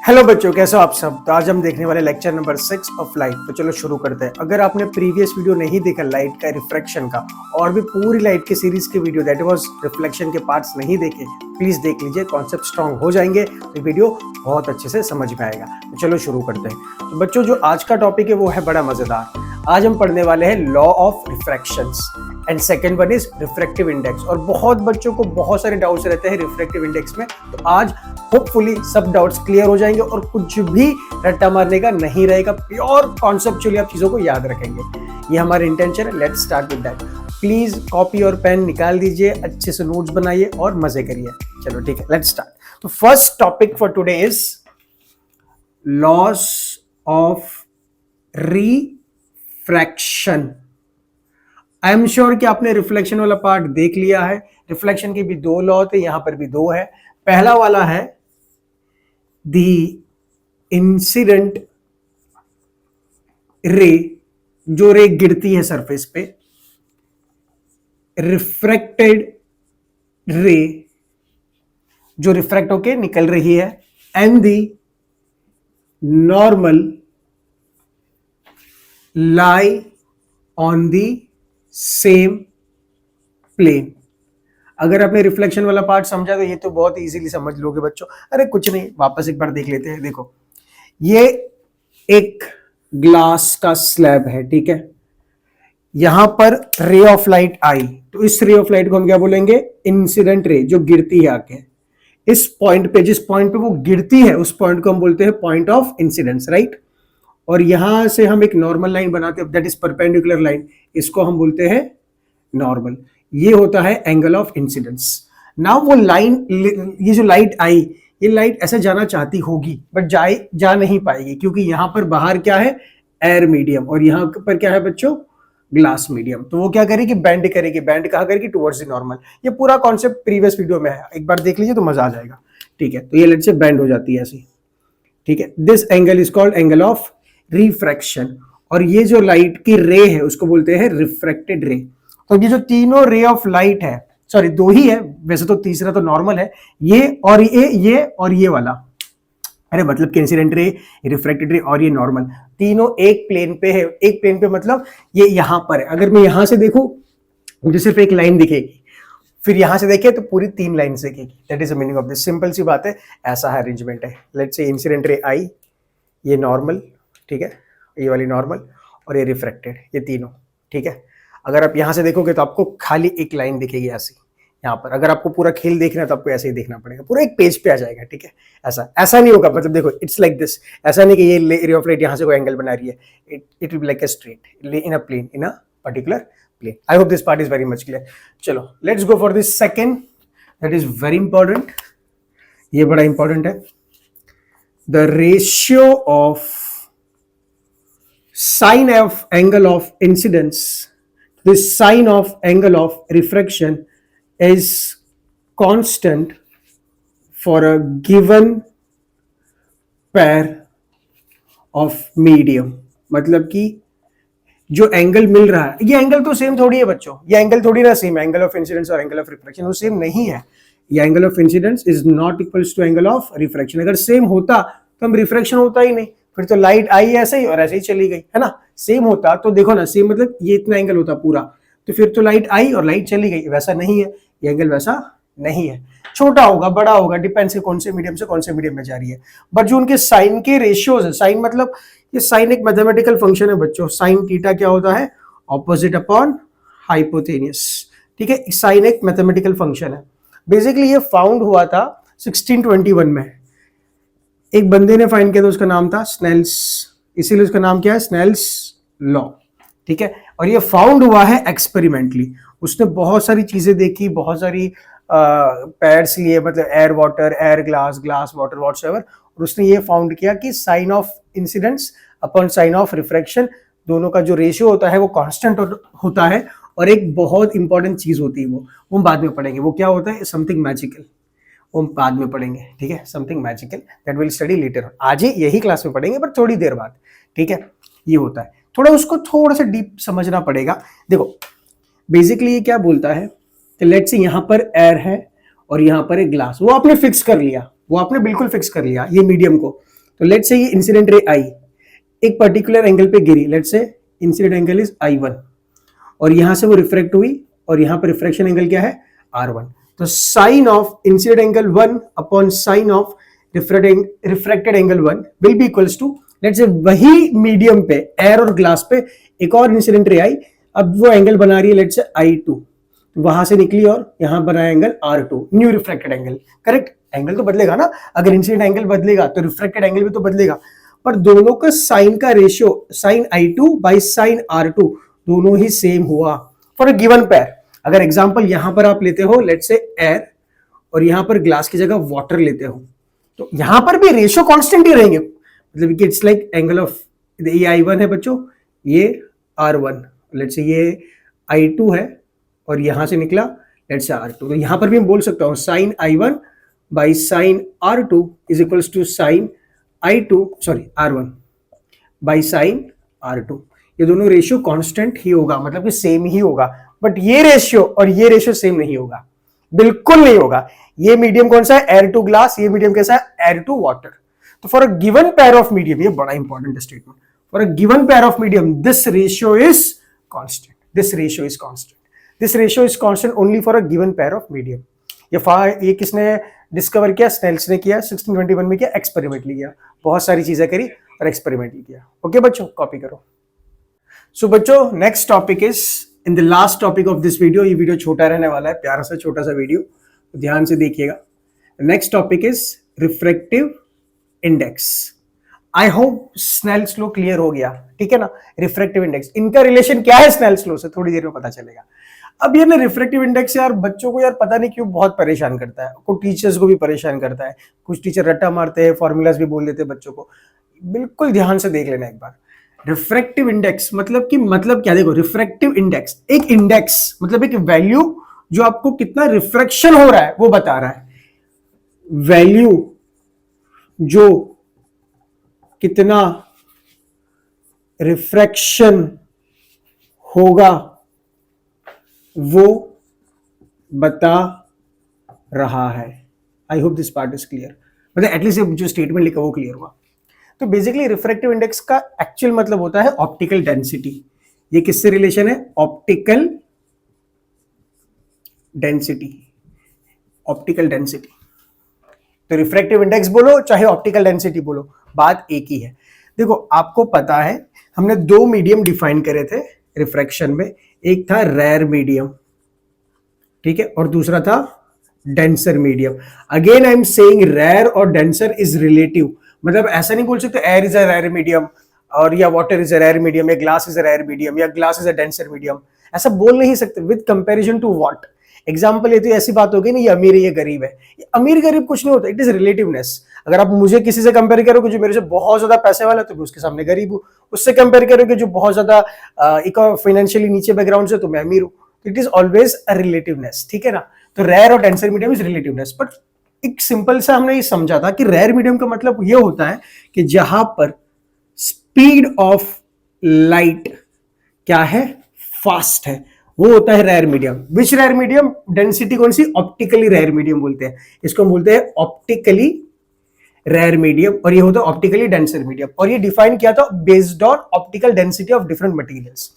Hello बच्चों, कैसे हो आप सब। तो आज हम देखने वाले लेक्चर नंबर 6 ऑफ लाइट। तो चलो शुरू करते हैं। अगर आपने प्रीवियस वीडियो नहीं देखा लाइट का, रिफ्रैक्शन का, और भी पूरी लाइट की सीरीज के वीडियो दैट वाज रिफ्लेक्शन के पार्ट्स नहीं देखे, प्लीज देख लीजिए। कॉन्सेप्ट स्ट्रांग हो जाएंगे तो वीडियो बहुत अच्छे से समझ में आएगा। तो चलो शुरू करते हैं। तो बच्चों, जो आज का टॉपिक है वो है बड़ा मजेदार। आज हम पढ़ने वाले हैं law of refractions and second one is refractive index. और बहुत बच्चों को बहुत सारे डाउट्स रहते हैं रिफ्रैक्टिव इंडेक्स में, तो आज होपफुली सब डाउट्स क्लियर हो जाएंगे और कुछ भी रट्टा मारने का नहीं रहेगा। प्योर कॉन्सेप्चुअली आप चीजों को याद रखेंगे, ये हमारा इंटेंशन है। Let's start with that. Please copy और पेन निकाल दीजिए, अच्छे से नोट्स बनाइए और मजे करिए। चलो ठीक है, लेट्स स्टार्ट। तो first topic for today is loss of refraction. I am sure कि आपने रिफ्लेक्शन वाला पार्ट देख लिया है। रिफ्लेक्शन के भी दो लॉ थे, यहां पर भी दो है। पहला वाला है द इंसिडेंट रे, जो रे गिरती है सरफेस पे, रिफ्रैक्टेड रे जो रिफ्रैक्ट होके निकल रही है, and the normal lie on the same plane. अगर आपने रिफ्लेक्शन वाला पार्ट समझा तो ये तो बहुत इजीली समझ लोगे बच्चों। अरे कुछ नहीं, वापस एक बार देख लेते हैं। देखो, ये एक ग्लास का स्लैब है, ठीक है। यहां पर रे ऑफ लाइट आई, तो इस रे ऑफ लाइट को हम क्या बोलेंगे? इंसिडेंट रे, जो गिरती है आके इस पॉइंट पे। जिस पॉइंट पे वो गिरती है उस पॉइंट को हम बोलते हैं पॉइंट ऑफ इंसिडेंस, राइट। और यहां से हम एक नॉर्मल लाइन बनाते हैं, दैट इज परपेंडिकुलर लाइन, इसको हम बोलते हैं नॉर्मल। ये होता है एंगल ऑफ इंसिडेंस। नाउ वो लाइन, ये जो लाइट आई, ये लाइट ऐसे जाना चाहती होगी बट जा नहीं पाएगी, क्योंकि यहां पर बाहर क्या है? एयर मीडियम, और यहां पर क्या है बच्चों? Glass medium. तो वो क्या करेगी? बेंड करेगी। बेंड कहां करेगी? Towards the normal. ये पूरा कॉन्सेप्ट प्रीवियस वीडियो में है, एक बार देख लीजिए तो मजा आ जाएगा, ठीक है। तो ये लेट से बेंड हो जाती है ऐसी, ठीक है। This angle is called angle of refraction. और ये जो लाइट की रे है उसको बोलते हैं रिफ्रैक्टेड रे। तो ये जो तीनों रे ऑफ लाइट है, सॉरी दो ही है वैसे, तो तीसरा तो नॉर्मल है, ये और ये वाला, अरे मतलब कि इंसिडेंट रे, रिफ्रैक्टेड रे और ये नॉर्मल, तीनों एक प्लेन पे है। एक प्लेन पे मतलब ये यहां पर है। अगर मैं यहां से देखूं मुझे सिर्फ एक लाइन दिखेगी, फिर यहां से देखे तो पूरी तीन लाइन दिखेगी। That is the meaning of this. Simple सी बात है, ऐसा है अरेंजमेंट है। लेट्स से इंसिडेंट रे आई, ये नॉर्मल, ठीक है, ये वाली नॉर्मल, और ये रिफ्रैक्टेड, ये तीनों, ठीक है। अगर आप यहां से देखोगे तो आपको खाली एक लाइन दिखेगी ऐसी यहाँ पर। अगर आपको पूरा खेल देखना है तो आपको ऐसे ही देखना पड़ेगा, पूरा एक पेज पे आ जाएगा, ठीक है। ऐसा नहीं होगा, मतलब देखो इट्स लाइक दिस। ऐसा नहीं कि ये रे ऑफ लाइट यहां से कोई एंगल बना रही है, it will be like a straight in a plane, in a particular plane. I hope this part is very much clear. चलो let's go for this second, that is very important. ये बड़ा important है। The ratio of sine of angle of incidence, this sine of angle of refraction is constant for a given pair of medium। मतलब कि जो angle मिल रहा है, ये angle तो सेम थोड़ी है बच्चों, ये एंगल थोड़ी ना सेम, एंगल ऑफ इंसिडेंस और एंगल ऑफ रिफ्रैक्शन वो सेम नहीं है। ये angle of incidence is not equals to angle of refraction. अगर सेम होता तो हम रिफ्रैक्शन होता ही नहीं, फिर तो लाइट आई ऐसे ही और ऐसे ही चली गई, है ना। सेम होता तो देखो ना, सेम मतलब ये इतना एंगल होता पूरा, तो फिर तो लाइट आई और लाइट चली गई। वैसा नहीं है, ये एंगल वैसा नहीं है। छोटा होगा, बड़ा होगा, डिपेंड्स कौन से मीडियम से कौन से मीडियम में जा रही है। बट जो उनके साइन के रेशियोज है, साइन मतलब ये साइन एक मैथमेटिकल फंक्शन है बच्चों। साइन थीटा क्या होता है? ऑपोजिट अपॉन हाइपोटेनियस, ठीक है। साइन एक मैथमेटिकल फंक्शन है। बेसिकली ये फाउंड हुआ था 1621 में, एक बंदे ने फाइंड किया था, उसका नाम था स्नेल्स, इसीलिए उसका नाम क्या है? स्नेल्स लॉ, ठीक है। और ये फाउंड हुआ है एक्सपेरिमेंटली। उसने बहुत सारी चीजें देखी, बहुत सारी पैड्स लिए, मतलब air water, air glass, glass water, whatsoever, और उसने ये फाउंड किया कि sine of incidence upon sine of refraction, दोनों का जो रेशियो होता है वो कांस्टेंट होता है। और एक बहुत इंपॉर्टेंट चीज होती है, वो बाद में पढ़ेंगे। वो क्या होता है? समथिंग मैजिकल, वो बाद में पढ़ेंगे, ठीक है। Something magical that will study letter. आज ही यही क्लास में पढ़ेंगे पर थोड़ी देर बाद, ठीक है। ये होता है, थोड़ा उसको थोड़ा सा डीप समझना पड़ेगा। देखो बेसिकली ये क्या बोलता है, तो लेट्स से यहां पर एयर है और यहां पर एक ग्लास, वो आपने फिक्स कर लिया, वो आपने बिल्कुल फिक्स कर लिया ये मीडियम को। तो लेट्स से ये इंसिडेंट रे आई एक पर्टिकुलर एंगल पे गिरी, let's say incident angle is I1 और यहां से वो रिफ्रेक्ट हुई और यहां पर रिफ्रेक्शन एंगल क्या है R1। तो sine of incident angle 1 upon sine of refracted angle 1 will be equals to, let's say वही मीडियम पे एयर और ग्लास पे एक और इंसिडेंट रे आई, अब वो एंगल बना रही है लेट्स से I2, वहां से निकली और यहां बनाया angle R2, new refracted angle. Correct, angle तो बदलेगा ना, अगर इंसिडेंट एंगल बदलेगा तो रिफ्रेक्टेड एंगल भी तो बदलेगा, पर दोनों का साइन का ratio sign I2 by sine R2 दोनों ही सेम हुआ फॉर अ गिवन पेयर। अगर एग्जांपल यहां पर आप लेते हो लेट्स से एयर और यहां पर ग्लास की जगह वाटर लेते हो, तो यहां पर भी रेशियो कांस्टेंट ही रहेंगे, मतलब इट्स लाइक एंगल ऑफ ये I1 है बच्चों, ये R1, लेट्स से ये I2 है और यहां से निकला लेट्स से R2, तो यहां पर भी मैं बोल सकता हूं sine I1 by sine R2 is equals to sine R1 by sine R2। ये दोनों रेशियो कांस्टेंट ही होगा, मतलब कि सेम ही होगा, बट ये रेशियो और ये रेशियो सेम नहीं होगा, बिल्कुल नहीं होगा। ये मीडियम कौन सा है, एयर टू ग्लास, ये मीडियम कैसा है, एयर टू वाटर। तो for a given pair of medium, ये बड़ा important statement, for a given pair of medium this ratio is constant, this ratio is constant, this ratio is constant only for a given pair of medium. ये किसने discover किया, Snell's ने किया, 1621 में किया, experimentally किया, बहुत सारी चीजें करी और एक्सपेरिमेंटली किया। ओके बच्चों, कॉपी करो। सो बच्चों next topic is in the last topic of this video. ये वीडियो छोटा रहने वाला है, प्यारा सा छोटा सा वीडियो, तो ध्यान से देखिएगा। Next topic is refractive index. I hope Snell's law clear हो गया, ठीक है ना। रिफ्रैक्टिव इंडेक्स, इनका रिलेशन क्या है स्नेल्स लॉ से, थोड़ी देर में पता चलेगा। अब ये ना रिफ्रैक्टिव इंडेक्स यार बच्चों को यार पता नहीं क्यों बहुत परेशान करता है, कुछ टीचर्स को भी परेशान करता है, कुछ टीचर रट्टा मारते हैं, फॉर्मूलाज भी बोल देते हैं बच्चों को। बिल्कुल ध्यान से देख लेना एक बार। रिफ्रैक्टिव इंडेक्स मतलब कि मतलब क्या, देखो रिफ्रैक्टिव इंडेक्स एक इंडेक्स मतलब एक वैल्यू जो आपको कितना रिफ्रैक्शन हो रहा है वो बता रहा है, वैल्यू जो कितना रिफ्रैक्शन होगा वो बता रहा है। I hope this part is clear, मतलब एटलीस्ट जो स्टेटमेंट लिखा वो क्लियर हुआ। तो बेसिकली रिफ्रैक्टिव इंडेक्स का एक्चुअल मतलब होता है ऑप्टिकल डेंसिटी। ये किससे रिलेशन है, ऑप्टिकल डेंसिटी, ऑप्टिकल डेंसिटी। तो रिफ्रैक्टिव इंडेक्स बोलो चाहे ऑप्टिकल डेंसिटी बोलो, बात एक ही है। देखो आपको पता है हमने दो मीडियम डिफाइन करे थे रिफ्रैक्शन में, एक था रेयर मीडियम, ठीक है, और दूसरा था denser medium. Again I am saying rare और डेंसर इज रिलेटिव, मतलब ऐसा नहीं बोल सकते air is a rare medium और या water is a rare medium या glass is a rare medium या glass is a denser medium, ऐसा बोल नहीं सकते। With comparison to what, example ये तो ऐसी बात होगी ना, ये अमीर है ये गरीब है, ये अमीर गरीब कुछ नहीं होता, इट इज रिलेटिवनेस। अगर आप मुझे किसी से कंपेयर करोगे जो मेरे से बहुत ज्यादा पैसे वाला है तो मैं उसके सामने गरीब हूँ, उससे कंपेयर करोगे जो बहुत ज्यादा फाइनेंशियली नीचे बैकग्राउंड से तो मैं अमीर हूँ। इट इज ऑलवेज अ रिलेटिवनेस, ठीक है ना। तो रेयर और डेंसर मीडियम इज रिलेटिवनेस, बट एक सिंपल सा हमने ये समझा था कि रेयर मीडियम का मतलब ये होता है कि जहां पर स्पीड ऑफ लाइट क्या है, फास्ट है, वो होता है रेयर मीडियम। विच रेयर मीडियम, डेंसिटी कौन सी, ऑप्टिकली रेयर मीडियम बोलते हैं, इसको हम बोलते हैं ऑप्टिकली रेयर मीडियम, और ये होता है ऑप्टिकली डेंसर मीडियम। और ये डिफाइन किया था based on optical density of different materials.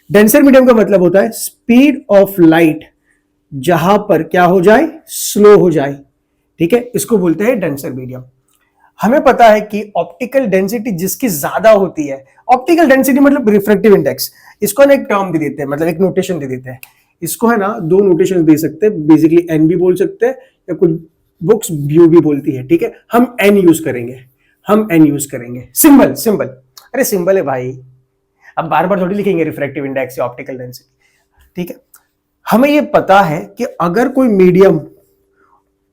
Denser medium का मतलब होता है स्पीड ऑफ लाइट जहां पर क्या हो जाए, स्लो हो जाए, ठीक है, इसको बोलते हैं डेंसर मीडियम। हमें पता है कि ऑप्टिकल डेंसिटी जिसकी ज्यादा होती है, ऑप्टिकल डेंसिटी मतलब रिफ्रैक्टिव इंडेक्स, इसको ना एक टर्म दे देते हैं, मतलब एक नोटेशन दे देते हैं, इसको है ना दो नोटेशन दे सकते हैं, बेसिकली एन भी बोल सकते हैं या कुछ बुक्स ब्यू भी बोलती है, ठीक है, हम एन यूज करेंगे, हम एन यूज करेंगे। सिंबल सिंबल, अरे सिंबल है भाई, अब बार बार थोड़ी लिखेंगे रिफ्रैक्टिव इंडेक्स या ऑप्टिकल डेंसिटी, ठीक है। हमें ये पता है कि अगर कोई मीडियम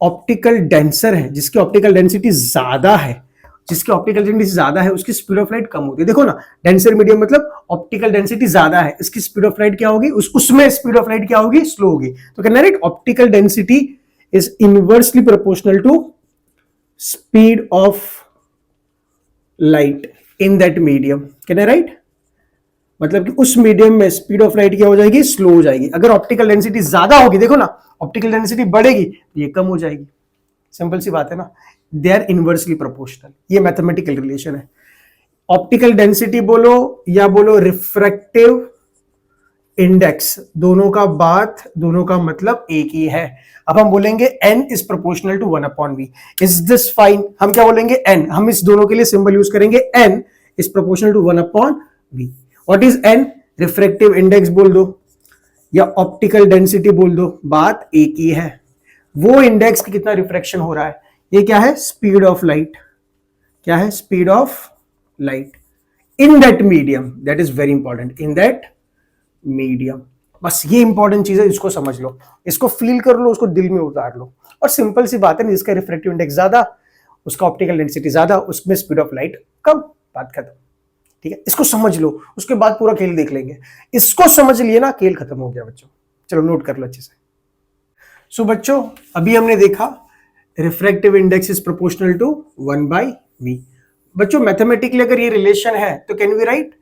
ऑप्टिकल डेंसर है, जिसकी ऑप्टिकल डेंसिटी ज्यादा है, जिसकी ऑप्टिकल डेंसिटी ज्यादा है उसकी स्पीड ऑफ लाइट कम होती है। देखो ना, डेंसर मीडियम मतलब ऑप्टिकल डेंसिटी ज्यादा है, इसकी स्पीड ऑफ लाइट क्या होगी, उसमें स्पीड ऑफ लाइट क्या होगी, स्लो होगी। तो कहना right, optical density is inversely proportional to speed of light in that medium, कहना राइट, मतलब कि उस मीडियम में स्पीड ऑफ लाइट क्या हो जाएगी, स्लो हो जाएगी। अगर ऑप्टिकल डेंसिटी ज्यादा होगी, देखो ना ऑप्टिकल डेंसिटी बढ़ेगी तो ये कम हो जाएगी, सिंपल सी बात है ना। They are inversely proportional. ये मैथमेटिकल रिलेशन है। ऑप्टिकल डेंसिटी बोलो या बोलो रिफ्रैक्टिव इंडेक्स, दोनों का मतलब एक ही है। अब हम बोलेंगे n is proportional to 1/v। Is this fine? हम क्या बोलेंगे? n, हम इस दोनों के लिए सिंबल यूज करेंगे n is proportional to 1/v। What is n? Refractive index बोल दो या ऑप्टिकल डेंसिटी बोल दो, बात एक ही है। वो इंडेक्स की कितना रिफ्रैक्शन हो रहा है, ये क्या है? Speed of light. क्या है? Speed of light in that medium. That is very important, in that medium. बस ये इंपॉर्टेंट चीज है, इसको समझ लो, इसको फील कर लो, उसको दिल में उतार लो। और सिंपल सी बात है, जिसका रिफ्रैक्टिव इंडेक्स ज्यादा, उसका ऑप्टिकल डेंसिटी ज्यादा, उसमें स्पीड ऑफ लाइट कम, बात खत्म। ठीक है, इसको समझ लो, उसके बाद पूरा खेल देख लेंगे। इसको समझ लिए ना, खेल खत्म हो गया बच्चों। चलो नोट कर लो अच्छे से। सो बच्चों, अभी हमने देखा refractive index is proportional to 1/v। बच्चों मैथमेटिकली अगर ये रिलेशन है तो can we write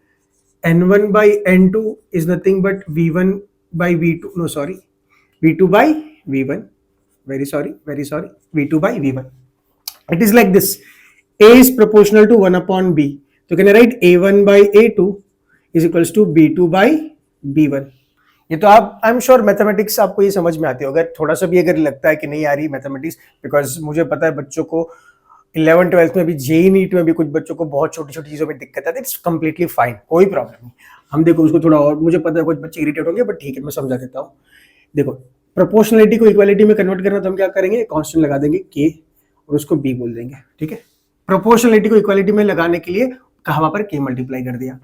n1 by n2 is nothing but v1 by v2, no sorry, v2 by v1, very sorry, v2 by v1. It is like this, a is proportional to 1/b, so can I write a1 by a2 is equals to b2 by b1. ये तो आप, I am sure mathematics आपको ये समझ में आती हो। अगर थोड़ा सा भी अगर लगता है कि नहीं आ रही मैथमेटिक्स, बिकॉज मुझे पता है बच्चों को 11th-12th में भी, जेई नीट में भी कुछ बच्चों को बहुत छोटी छोटी चीजों में दिक्कत आती है। इट्स कंप्लीटली फाइन, कोई प्रॉब्लम नहीं। हम देखो उसको थोड़ा और, मुझे पता है कुछ बच्चे इरिटेट होंगे, बट ठीक है मैं समझा देता हूँ। देखो प्रोपोर्शनलिटी को इक्वालिटी में कन्वर्ट करना तो हम क्या करेंगे? कांस्टेंट लगा देंगे k और उसको b बोल देंगे। ठीक है, प्रोपोर्शनलिटी को इक्वालिटी में लगाने के लिए कहाँ पर k मल्टीप्लाई कर दिया,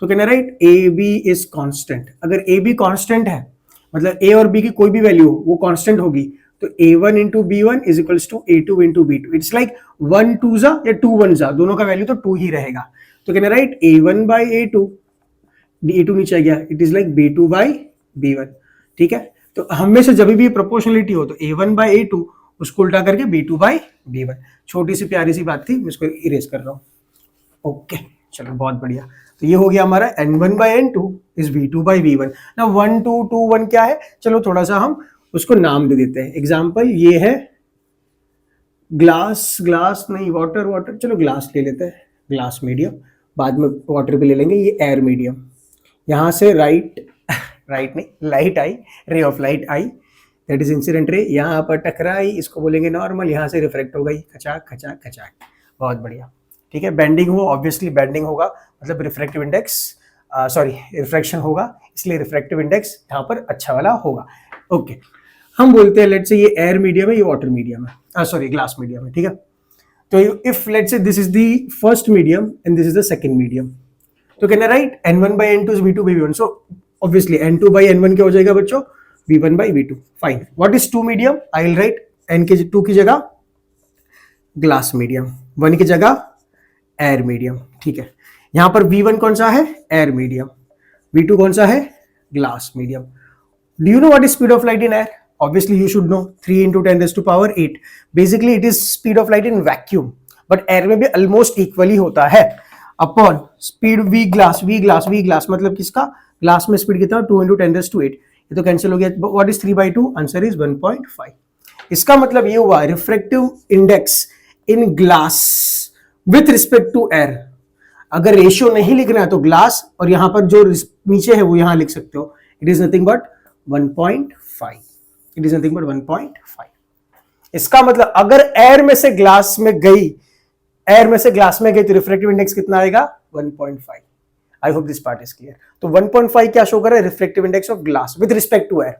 तो कहना right A B is constant. अगर ए बी कांस्टेंट है, मतलब a और b की कोई भी वैल्यू हो वो कांस्टेंट होगी, तो a1 into b1 is equals to a2 into b2। It's like 1 2 जा या 2 1 जा, दोनों का वैल्यू तो 2 ही रहेगा। तो कहना right a1 by a2, a2 नीचे आ गया, it is like b2 by b1। ठीक है, तो हमेशा जब भी प्रोपोर्शनलिटी हो तो a1 बाई a2 उसको उल्टा करके b2 बाई b1। छोटी सी प्यारी सी बात थी, मैं इसको इरेज कर रहा हूँ। ओके चलो बहुत बढ़िया। तो ये हो गया हमारा n1 by n2 is v2 by v1। ना 1 2 2 1 क्या है, चलो थोड़ा सा हम उसको नाम दे देते हैं। एग्जाम्पल ये है ग्लास, ग्लास नहीं वाटर, वाटर चलो ग्लास ले लेते हैं, ग्लास मीडियम, बाद में वाटर भी ले लेंगे। ये एयर मीडियम, यहाँ से राइट नहीं light I, ray of light I, that is incident ray, यहाँ पर टकराई, इसको बोलेंगे नॉर्मल, यहाँ से रिफ्लेक्ट हो गई, खचाक खचाक खचाक, बहुत बढ़िया। ठीक है, बेंडिंग हो, ऑब्वियसली बेंडिंग होगा, मतलब रिफ्रैक्टिव इंडेक्स रिफ्रैक्शन होगा, इसलिए रिफ्रैक्टिव इंडेक्स यहाँ पर अच्छा वाला होगा। ओके हम बोलते हैं लेट्स से ये एयर मीडियम है, ये वाटर मीडियम है, सॉरी ग्लास मीडियम है। ठीक है, तो if let's say this is the first medium and this is the second medium, तो can I write n1 by n2 is v2 by v1। So obviously n2 by n1 क्या हो जाएगा बच्चों? v1 by v2। Fine, what is 2 medium? I will write n के 2 की जगह glass medium, 1 की जगह एयर मीडियम। ठीक है, यहां पर v1 कौन सा है? एयर मीडियम, v2 कौन सा है? Glass medium. Do you know what is speed of light in air? Obviously you should know, 3 into 10 raised to power 8। Basically it is speed of light in vacuum, but air में भी almost equally होता है upon speed v glass मतलब किसका? Glass में speed कितना? 2 into 10 raised to 8। ये तो कैंसिल हो गया। What is 3/2? Answer is 1.5। इसका मतलब ये हुआ refractive index in glass with respect to air. अगर रेशियो नहीं लिखना है तो ग्लास और यहां पर जो नीचे है वो यहां लिख सकते हो, it is nothing but 1.5। It is nothing but 1.5। इसका मतलब अगर एयर में से ग्लास में गई तो रिफ्रैक्टिव इंडेक्स कितना आएगा? 1.5। I hope this part is clear. तो 1.5 क्या शो कर रहा है? Refractive index of glass with respect to air.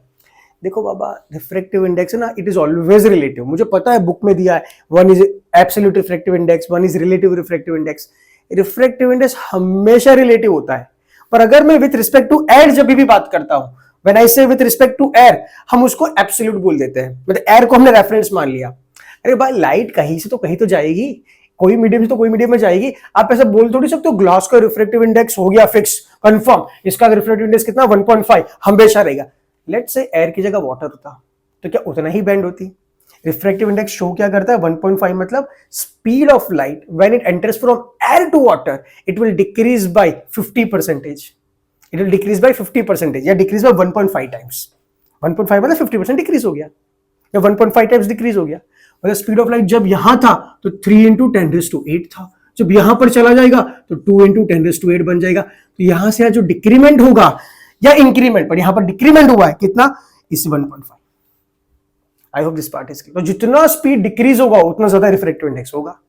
देखो बाबा, रिफ्रैक्टिव इंडेक्स है ना, इट इज ऑलवेज रिलेटिव। मुझे पता है बुक में दिया है 1 is absolute refractive index, 1 is relative refractive index. Refractive index हमेशा रिलेटिव होता है, पर अगर मैं विथ रिस्पेक्ट टू एयर जब भी बात करता हूं, व्हेन आई से विथ रिस्पेक्ट टू एयर, हम उसको एब्सोल्यूट बोल देते हैं, मतलब एयर को हमने रेफरेंस मान लिया। अरे भाई लाइट कहीं से तो कहीं तो जाएगी, कोई मीडियम से तो कोई मीडियम में जाएगी। आप ऐसा बोल थोड़ी सकते हो ग्लास का रिफ्रैक्टिव इंडेक्स हो गया फिक्स कंफर्म, इसका रिफ्रैक्टिव इंडेक्स कितना? 1.5 हमेशा रहेगा। लेट्स से एयर की जगह वाटर होता तो क्या उतना ही बेंड होती? रिफ्रैक्टिव इंडेक्स शो क्या करता है? 1.5 मतलब speed of light when it enters from air to water it will decrease by 50%। It will decrease by 50% या डिक्रीज बाय 1.5 टाइम्स। 1.5 मतलब 50% डिक्रीज हो गया या 1.5 टाइम्स डिक्रीज हो गया। मतलब स्पीड ऑफ लाइट जब यहां था तो 3 इंटू 10⁸ था, जब यहां पर चला जाएगा तो 2 इंटू 10⁸ बन जाएगा। तो यहां से जो डिक्रीमेंट होगा या इंक्रीमेंट, पर यहां पर डिक्रीमेंट हुआ है कितना, इस 1.5। I hope this part is clear. तो जितना स्पीड डिक्रीज होगा उतना ज्यादा रिफ्रैक्टिव इंडेक्स होगा।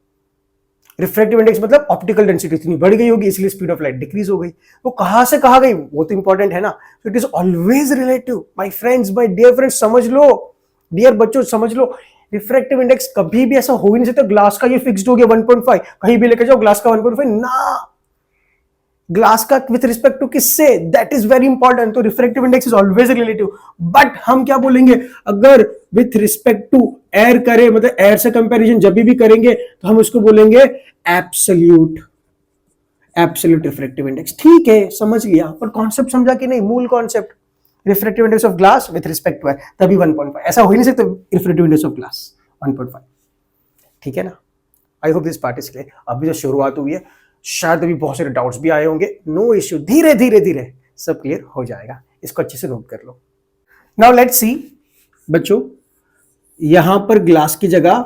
रिफ्रैक्टिव इंडेक्स मतलब ऑप्टिकल डेंसिटी इतनी बढ़ गई होगी, इसलिए स्पीड ऑफ लाइट डिक्रीज हो गई। वो कहां से कहां गई वो तो इंपॉर्टेंट है ना। तो it is always relative my friends, my dear friends, समझ लो, डियर बच्चों समझ लो। रिफ्रैक्टिव इंडेक्स कभी भी ऐसा हो ही नहीं सकता ग्लास का ये फिक्स्ड हो गया 1.5, कहीं भी लेके जाओ ग्लास का 1.5 ना, ग्लास का विथ रिस्पेक्ट टू किससे, दैट इज वेरी इंपॉर्टेंट। तो refractive index is always relative, but हम क्या बोलेंगे, अगर विथ रिस्पेक्ट टू एयर करें, मतलब एयर से कंपैरिजन जब भी करेंगे तो हम उसको बोलेंगे एब्सोल्यूट, एब्सोल्यूट रिफ्रैक्टिव इंडेक्स। ठीक है, समझ लिया, पर कॉन्सेप्ट समझा कि नहीं, मूल concept, refractive index of glass with respect to air, तभी 1.5, ऐसा हो ही नहीं सकता रिफ्रैक्टिव इंडेक्स ऑफ ग्लास 1.5। ठीक है ना। आई hope this part is clear. अभी तो शुरुआत हुई है, शायद अभी बहुत सारे डाउट्स भी आए होंगे, नो इश्यू, धीरे धीरे धीरे सब क्लियर हो जाएगा, इसको अच्छे से नोट कर लो। नाउ लेट्स सी बच्चों, यहां पर ग्लास की जगह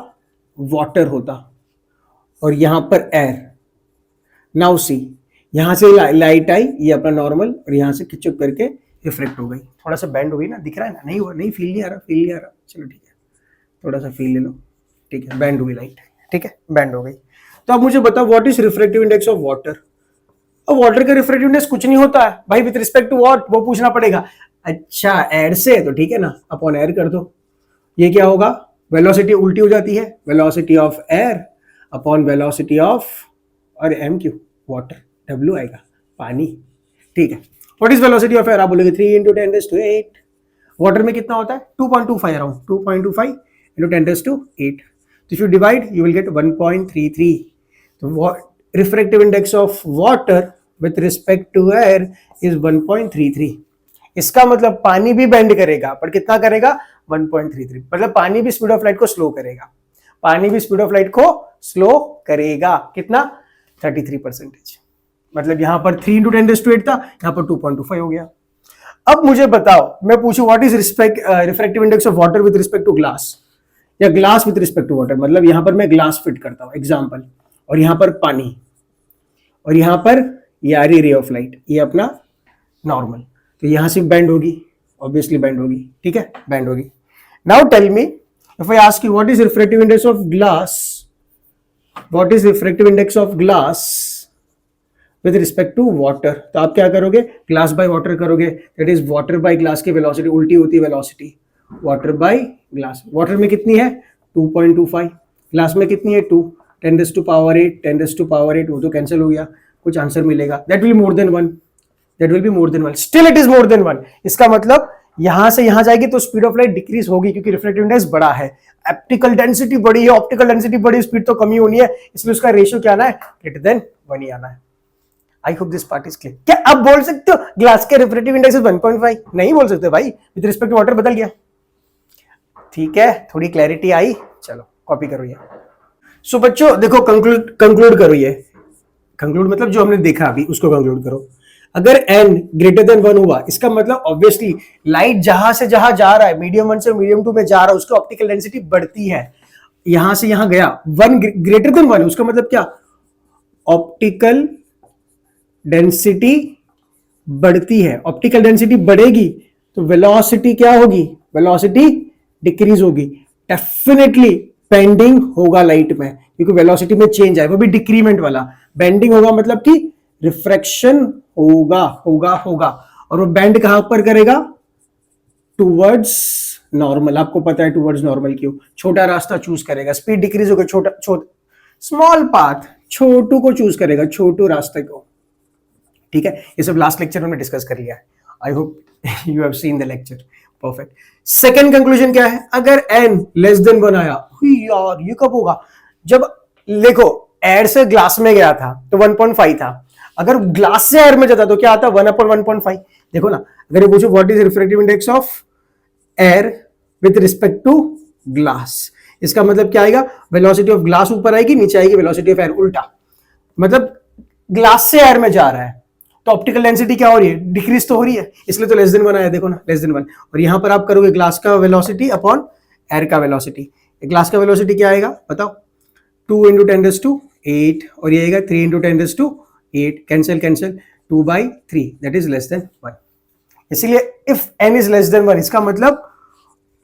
वाटर होता और यहां पर एयर। नाउ सी, यहां से लाइट आई, ये अपना नॉर्मल, और यहां से खिंचुक करके रिफ्लेक्ट हो गई, थोड़ा सा बैंड हो गई ना, दिख रहा है ना, नहीं हुआ, नहीं फील नहीं आ रहा, फील नहीं आ रहा, चलो ठीक है, थोड़ा सा फील ले लो, ठीक है, बैंड हुई लाइट, ठीक है, बैंड हो गई। तो अब मुझे बताओ what is refractive index of water. अब वाटर का रिफ्रैक्टिव इंडेक्स कुछ नहीं होता है भाई, विद रिस्पेक्ट टू व्हाट, वो पूछना पड़ेगा। अच्छा एयर से, तो ठीक है ना, अपॉन एयर कर दो, ये क्या होगा, वेलोसिटी उल्टी हो जाती है, velocity of air upon velocity of, और एम क्यू वाटर, डब्ल्यू आएगा पानी, ठीक है। What is velocity of air, आप बोलोगे 3 इंटू 10⁸। वाटर में कितना होता है 2.25 अराउंड, 2.25 इंटू 10⁸। तो if you divide you will get 1.33। तो refractive index of water with respect to air is 1.33। इसका मतलब पानी भी बेंड करेगा, पर कितना करेगा 1.33, मतलब पानी भी स्पीड ऑफ लाइट को स्लो करेगा, पानी भी स्पीड ऑफ लाइट को स्लो करेगा, कितना 33%। मतलब यहां पर 3 इंटू 10⁸ था, यहां पर 2.25 हो गया। अब मुझे बताओ, मैं पूछूं what is refractive index of water with respect to glass, या glass with respect to water, मतलब यहां पर मैं ग्लास फिट करता हूं एग्जांपल, और यहां पर पानी, और यहां पर ये आ रही रे ऑफ लाइट, ये अपना नॉर्मल, तो यहां से बैंड होगी, ऑब्वियसली बैंड होगी, ठीक है, बैंड होगी। Now tell me, if I ask you what is refractive index of glass, what is refractive index of glass with respect to water, तो आप क्या करोगे, ग्लास बाय वाटर करोगे, that is water by glass की velocity उल्टी होती है velocity, water by glass. Water में कितनी है 2.25, ग्लास में कितनी है 2, 10⁸, 10⁸, वो तो कैंसिल हो गया, कुछ आंसर मिलेगा, that will more than 1, that will be more than 1, still it is more than 1। इसका मतलब यहां से यहां जाएगी तो स्पीड ऑफ लाइट डिक्रीज होगी, क्योंकि रिफ्रैक्टिव इंडेक्स बड़ा है, ऑप्टिकल डेंसिटी बड़ी है, ऑप्टिकल डेंसिटी बड़ी, स्पीड तो कमी होनी है, इसलिए उसका रेशियो क्या आना है, ग्रेटर देन 1 ही आना है। I hope this part is clear. क्या आप बोल सकते हो ग्लास के रिफ्रैक्टिव इंडेक्स 1.5? नहीं बोल सकते भाई, विद रिस्पेक्ट टू वाटर बदल गया, ठीक है, थोड़ी क्लैरिटी आई, चलो कॉपी करो ये। सो बच्चों देखो, कंक्लूड करो, ये कंक्लूड मतलब जो हमने देखा अभी उसको कंक्लूड करो। अगर n ग्रेटर देन 1 हुआ, इसका मतलब ऑब्वियसली लाइट जहां से जहां जा रहा है, मीडियम 1 से मीडियम 2 में जा रहा है, उसकी ऑप्टिकल डेंसिटी बढ़ती है, यहां से यहां गया 1 ग्रेटर देन 1, उसका मतलब क्या, ऑप्टिकल डेंसिटी बढ़ती है, ऑप्टिकल डेंसिटी बढ़ेगी तो वेलोसिटी क्या होगी, वेलोसिटी डिक्रीज होगी, डेफिनेटली बेंडिंग होगा लाइट में, क्योंकि वेलोसिटी में चेंज आए, वो भी डिक्रीमेंट वाला, बेंडिंग होगा मतलब कि रिफ्रैक्शन होगा, और वो बेंड कहां पर करेगा, टुवर्ड्स नॉर्मल। आपको पता है टुवर्ड्स नॉर्मल क्यों, छोटा रास्ता चूज करेगा, स्पीड डिक्रीज होगा, छोटा स्मॉल पाथ, छोटू को चूज करेगा, छोटू रास्ते को, ठीक है। ये सब लास्ट लेक्चर में डिस्कस कर लिया है, I hope you have seen the lecture, perfect. Second conclusion क्या है, अगर n लेस देन 1 आया, यार ये कब होगा, जब देखो एयर से ग्लास में गया था तो 1.5 था, अगर ग्लास से एयर में जाता तो क्या आता 1/1.5। देखो ना, अगर ये पूछो what is refractive index of air with respect to glass, इसका मतलब क्या आएगा, वेलोसिटी ऑफ ग्लास ऊपर आएगी, नीचे आएगी वेलोसिटी ऑफ एयर, उल्टा, मतलब ग्लास से एयर में जा रहा है तो ऑप्टिकल डेंसिटी क्या हो रही है, डिक्रीज तो हो रही है, इसलिए तो लेस देन 1 आया, देखो ना लेस देन 1। और यहां पर आप करोगे ग्लास का वेलोसिटी अपॉन एयर का वेलोसिटी, ग्लास का वेलोसिटी क्या आएगा बताओ? 2 इंटू 10⁸ और ये आएगा 3 into 10⁸. Cancel cancel, 2/3 that is less than 1. इसीलिए if n is less than 1 इसका मतलब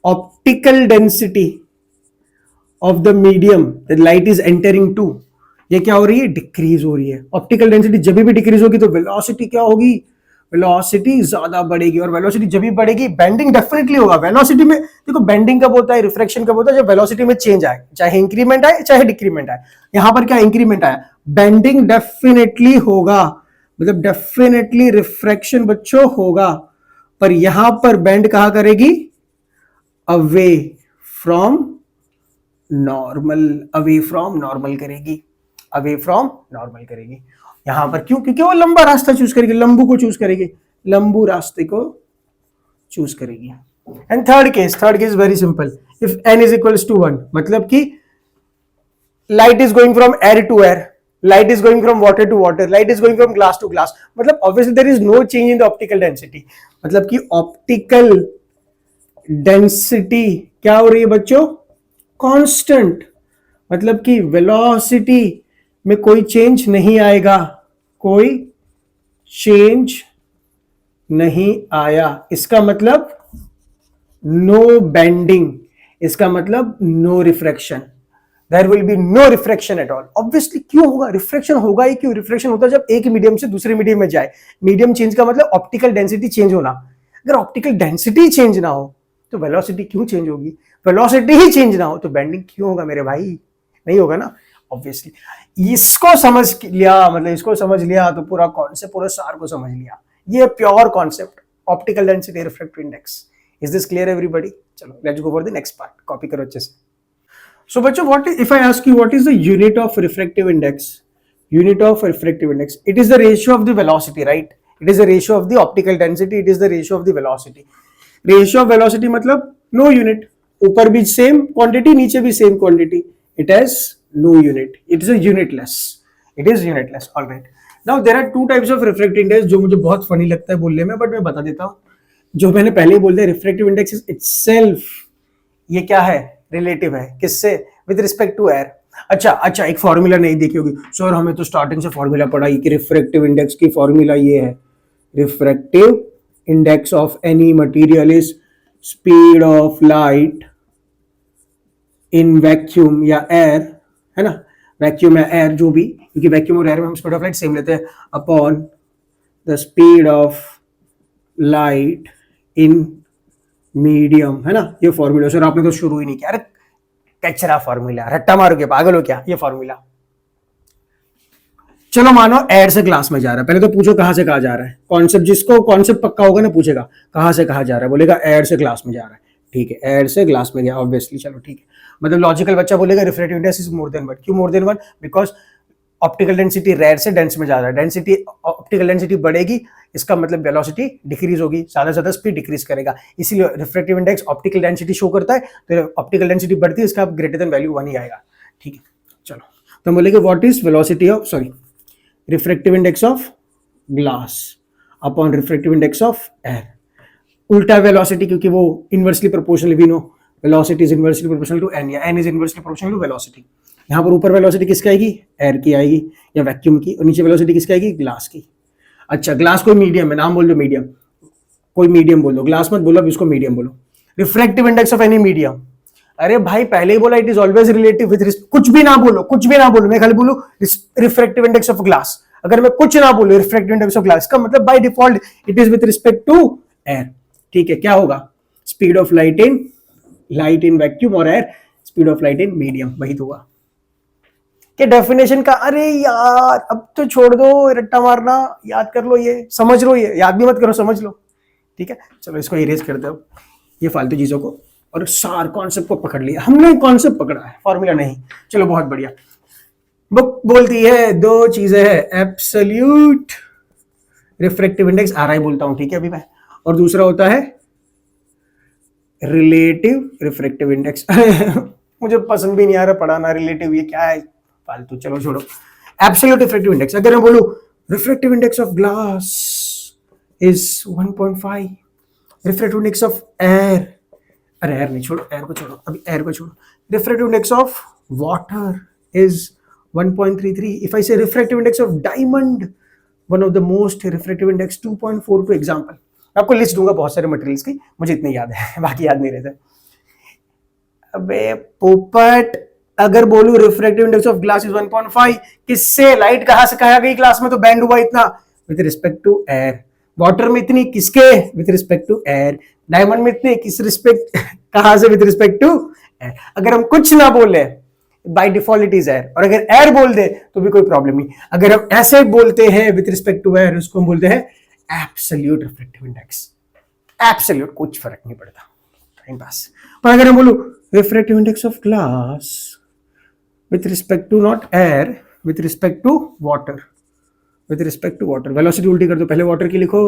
optical density of the medium that light is entering to, ये क्या हो रही है? डिक्रीज हो रही है. ऑप्टिकल डेंसिटी जब भी डिक्रीज होगी तो वेलोसिटी क्या होगी? वेलोसिटी ज्यादा बढ़ेगी. और वेलोसिटी जब भी बढ़ेगी बेंडिंग डेफिनेटली होगा. वेलोसिटी में देखो बेंडिंग कब होता है, रिफ्रैक्शन कब होता है? जब वेलोसिटी में चेंज आए, चाहे इंक्रीमेंट आए चाहे डिक्रीमेंट आए. यहां पर क्या इंक्रीमेंट आया, बेंडिंग डेफिनेटली होगा, मतलब डेफिनेटली रिफ्रैक्शन बच्चों होगा. पर यहां पर बेंड कहां करेगी? Away from normal, away from normal करेगी, अवे फ्रॉम नॉर्मल करेगी. यहां पर क्यों? क्योंकि वो लंबा रास्ता चूज करेगी, लंबू को चूज करेगी, लंबू रास्ते को चूज करेगी. And third case very simple. If n is equals to 1 मतलब कि light is going from air to air, light is going from water to water, light is going from glass to glass, मतलब obviously there is no change in the optical density. मतलब कि optical density क्या हो रही है बच्चों? Constant. मतलब कि वेलोसिटी में कोई चेंज नहीं आएगा, कोई चेंज नहीं आया. इसका मतलब नो बेंडिंग, इसका मतलब no refraction. There will be no refraction at all. Obviously क्यों होगा रिफ्रैक्शन? होगा ही क्यों? रिफ्रैक्शन होता है जब एक मीडियम से दूसरे मीडियम में जाए. मीडियम चेंज का मतलब ऑप्टिकल डेंसिटी चेंज होना. अगर ऑप्टिकल डेंसिटी चेंज ना हो तो वेलोसिटी क्यों चेंज होगी? वेलोसिटी ही चेंज ना हो तो बेंडिंग क्यों होगा मेरे भाई? नहीं होगा ना ऑब्वियसली. इसको समझ लिया, मतलब इसको समझ लिया तो पूरा कॉन्सेप्ट, पूरा सार को समझ लिया. ये pure concept optical density refractive index. Is this clear everybody? चलो let's go for the next part. Copy करो अच्छे से. सो बच्चों what if I ask you what is the unit of refractive index? Unit of refractive index, it is the ratio of the velocity, right? It is the ratio of the optical density, it is the ratio of the velocity. Ratio of velocity मतलब no unit. ऊपर भी same quantity, नीचे भी same quantity. It has no unit. It is a unitless. It is unitless. Alright. Now there are two types of refractive index जो मुझे बहुत funny लगता है बोलने में, बट मैं बता देता हूं. जो मैंने पहले ही बोल दिया, रिफ्रैक्टिव इंडेक्स इज इटसेल्फ, ये क्या है? रिलेटिव है. किससे? With respect to air. अच्छा, एक फॉर्मूला नहीं देखी होगी सर, हमें तो स्टार्टिंग से फॉर्मूला पढ़ा कि रिफ्रैक्टिव इंडेक्स की फॉर्मूला ये है. Refractive index of any material is speed of light in vacuum या एयर, है ना? वैक्यूम या एयर जो भी, क्योंकि वैक्यूम और एयर में हम स्पीड ऑफ लाइट सेम लेते हैं, upon the speed of light in medium, है ना? ये फॉर्मूला. सर आपने तो शुरू ही नहीं किया. अरे कचरा फॉर्मूला, रट्टा मारोगे, पागल हो क्या? ये फॉर्मूला. चलो मानो एयर से ग्लास में जा रहा है, पहले तो पूछो कहां से कहां जा रहा है. कॉन्सेप्ट, जिसको कॉन्सेप्ट पक्का होगा ना पूछेगा कहां से कहां जा रहा है, बोलेगा एयर से ग्लास में जा रहा है. ठीक है, एयर से ग्लास में गया ऑब्वियसली. चलो ठीक है, मतलब लॉजिकल बच्चा बोलेगा refractive index is more than 1. क्यों more than 1? Because optical density rare से डेंस में जा रहा है. डेंसिटी, ऑप्टिकल डेंसिटी बढ़ेगी, इसका मतलब वेलोसिटी डिक्रीज होगी, ज्यादा से ज्यादा स्पीड डिक्रीज करेगा. इसीलिए refractive index optical density show करता है. तो ऑप्टिकल डेंसिटी बढ़ती है, इसका ग्रेटर देन वैल्यू 1 ही आएगा. ठीक है, चलो तो हम बोलेंगे what is velocity of, sorry, refractive index of glass upon refractive index of air. उल्टा वेलोसिटी, क्योंकि वो inversely proportional, we know velocity is inversely proportional to N, या N is inversely proportional to velocity. यहाँ पर ऊपर velocity किसकी आएगी? Air की आएगी या वैक्यूम की, और नीचे वेलोसिटी किसकी आएगी? ग्लास की. अच्छा, ग्लास कोई मीडियम है, नाम बोल दो मीडियम, कोई मीडियम बोल दो, ग्लास मत बोलो, अब इसको मीडियम बोलो. Refractive index of any medium. अरे भाई पहले ही बोला it is always relative with, कुछ भी ना बोलो, कुछ भी ना बोलो, मैं खाली बोलूं रिफ्रैक्टिव इंडेक्स ऑफ ग्लास. अगर मैं कुछ ना बोलूं रिफ्रैक्टिव इंडेक्स ऑफ ग्लास का मतलब by default it is with respect to air. ठीक है, क्या होगा? Speed of light in vacuum और air speed of light in medium. वही तो हुआ कि डेफिनेशन का. अरे यार अब तो छोड़ दो रट्टा मारना, याद कर लो, ये समझ लो, ये याद भी मत करो, समझ लो. ठीक है, चलो इसको इरेज कर दो ये फालतू चीजों को, और सार कॉन्सेप्ट को पकड़ लिया हमने. कॉन्सेप्ट पकड़ा है, फॉर्मूला नहीं. चलो बहुत बढ़िया. बुक बोलती है दो चीजें है, एब्सोल्यूट रिफ्रैक्टिव इंडेक्स, RI बोलता हूं, ठीक है अभी मैं, और दूसरा होता है रिलेटिव रिफ्रैक्टिव इंडेक्स. मुझे पसंद भी नहीं आ रहा पढ़ाना रिलेटिव, ये क्या है फालतू, चलो छोड़ो. Absolute refractive index. अगर मैं बोलूं refractive index of glass is 1.5, refractive index of air, अरे एयर नहीं, छोड़ो एयर को, छोड़ो अभी एयर को छोड़ो, refractive index of water is 1.33. If I say refractive index of diamond, one of the most refractive index 2.42 example. आपको list दूंगा बहुत सारे मटेरियल्स की, मुझे इतने याद है, बाकी याद नहीं रहते. अबे पोपट, अगर बोलू refractive index of glass is 1.5, किससे लाइट कहां से कहा गई क्लास में तो बैंड हुआ इतना, with respect to air. Water में इतनी किसके, with respect to air. Diamond में इतनी किस रिस्पेक्ट, कहां से, विद रिस्पेक्ट टू एयर. अगर हम कुछ ना बोले bye default it is air, और अगर एयर बोल दे तो भी कोई प्रॉब्लम नहीं. अगर हम ऐसे बोलते हैं विद रिस्पेक्ट टू एयर, उसको हम बोलते हैं एब्सोल्यूट रिफ्रैक्टिव इंडेक्स. एब्सोल्यूट, कुछ फर्क नहीं पड़ता, टाइम पास. पर अगर हम बोलू refractive index of glass with respect to not air, with respect to water, with respect to water. Velocity उल्टी कर दो, पहले वाटर की लिखो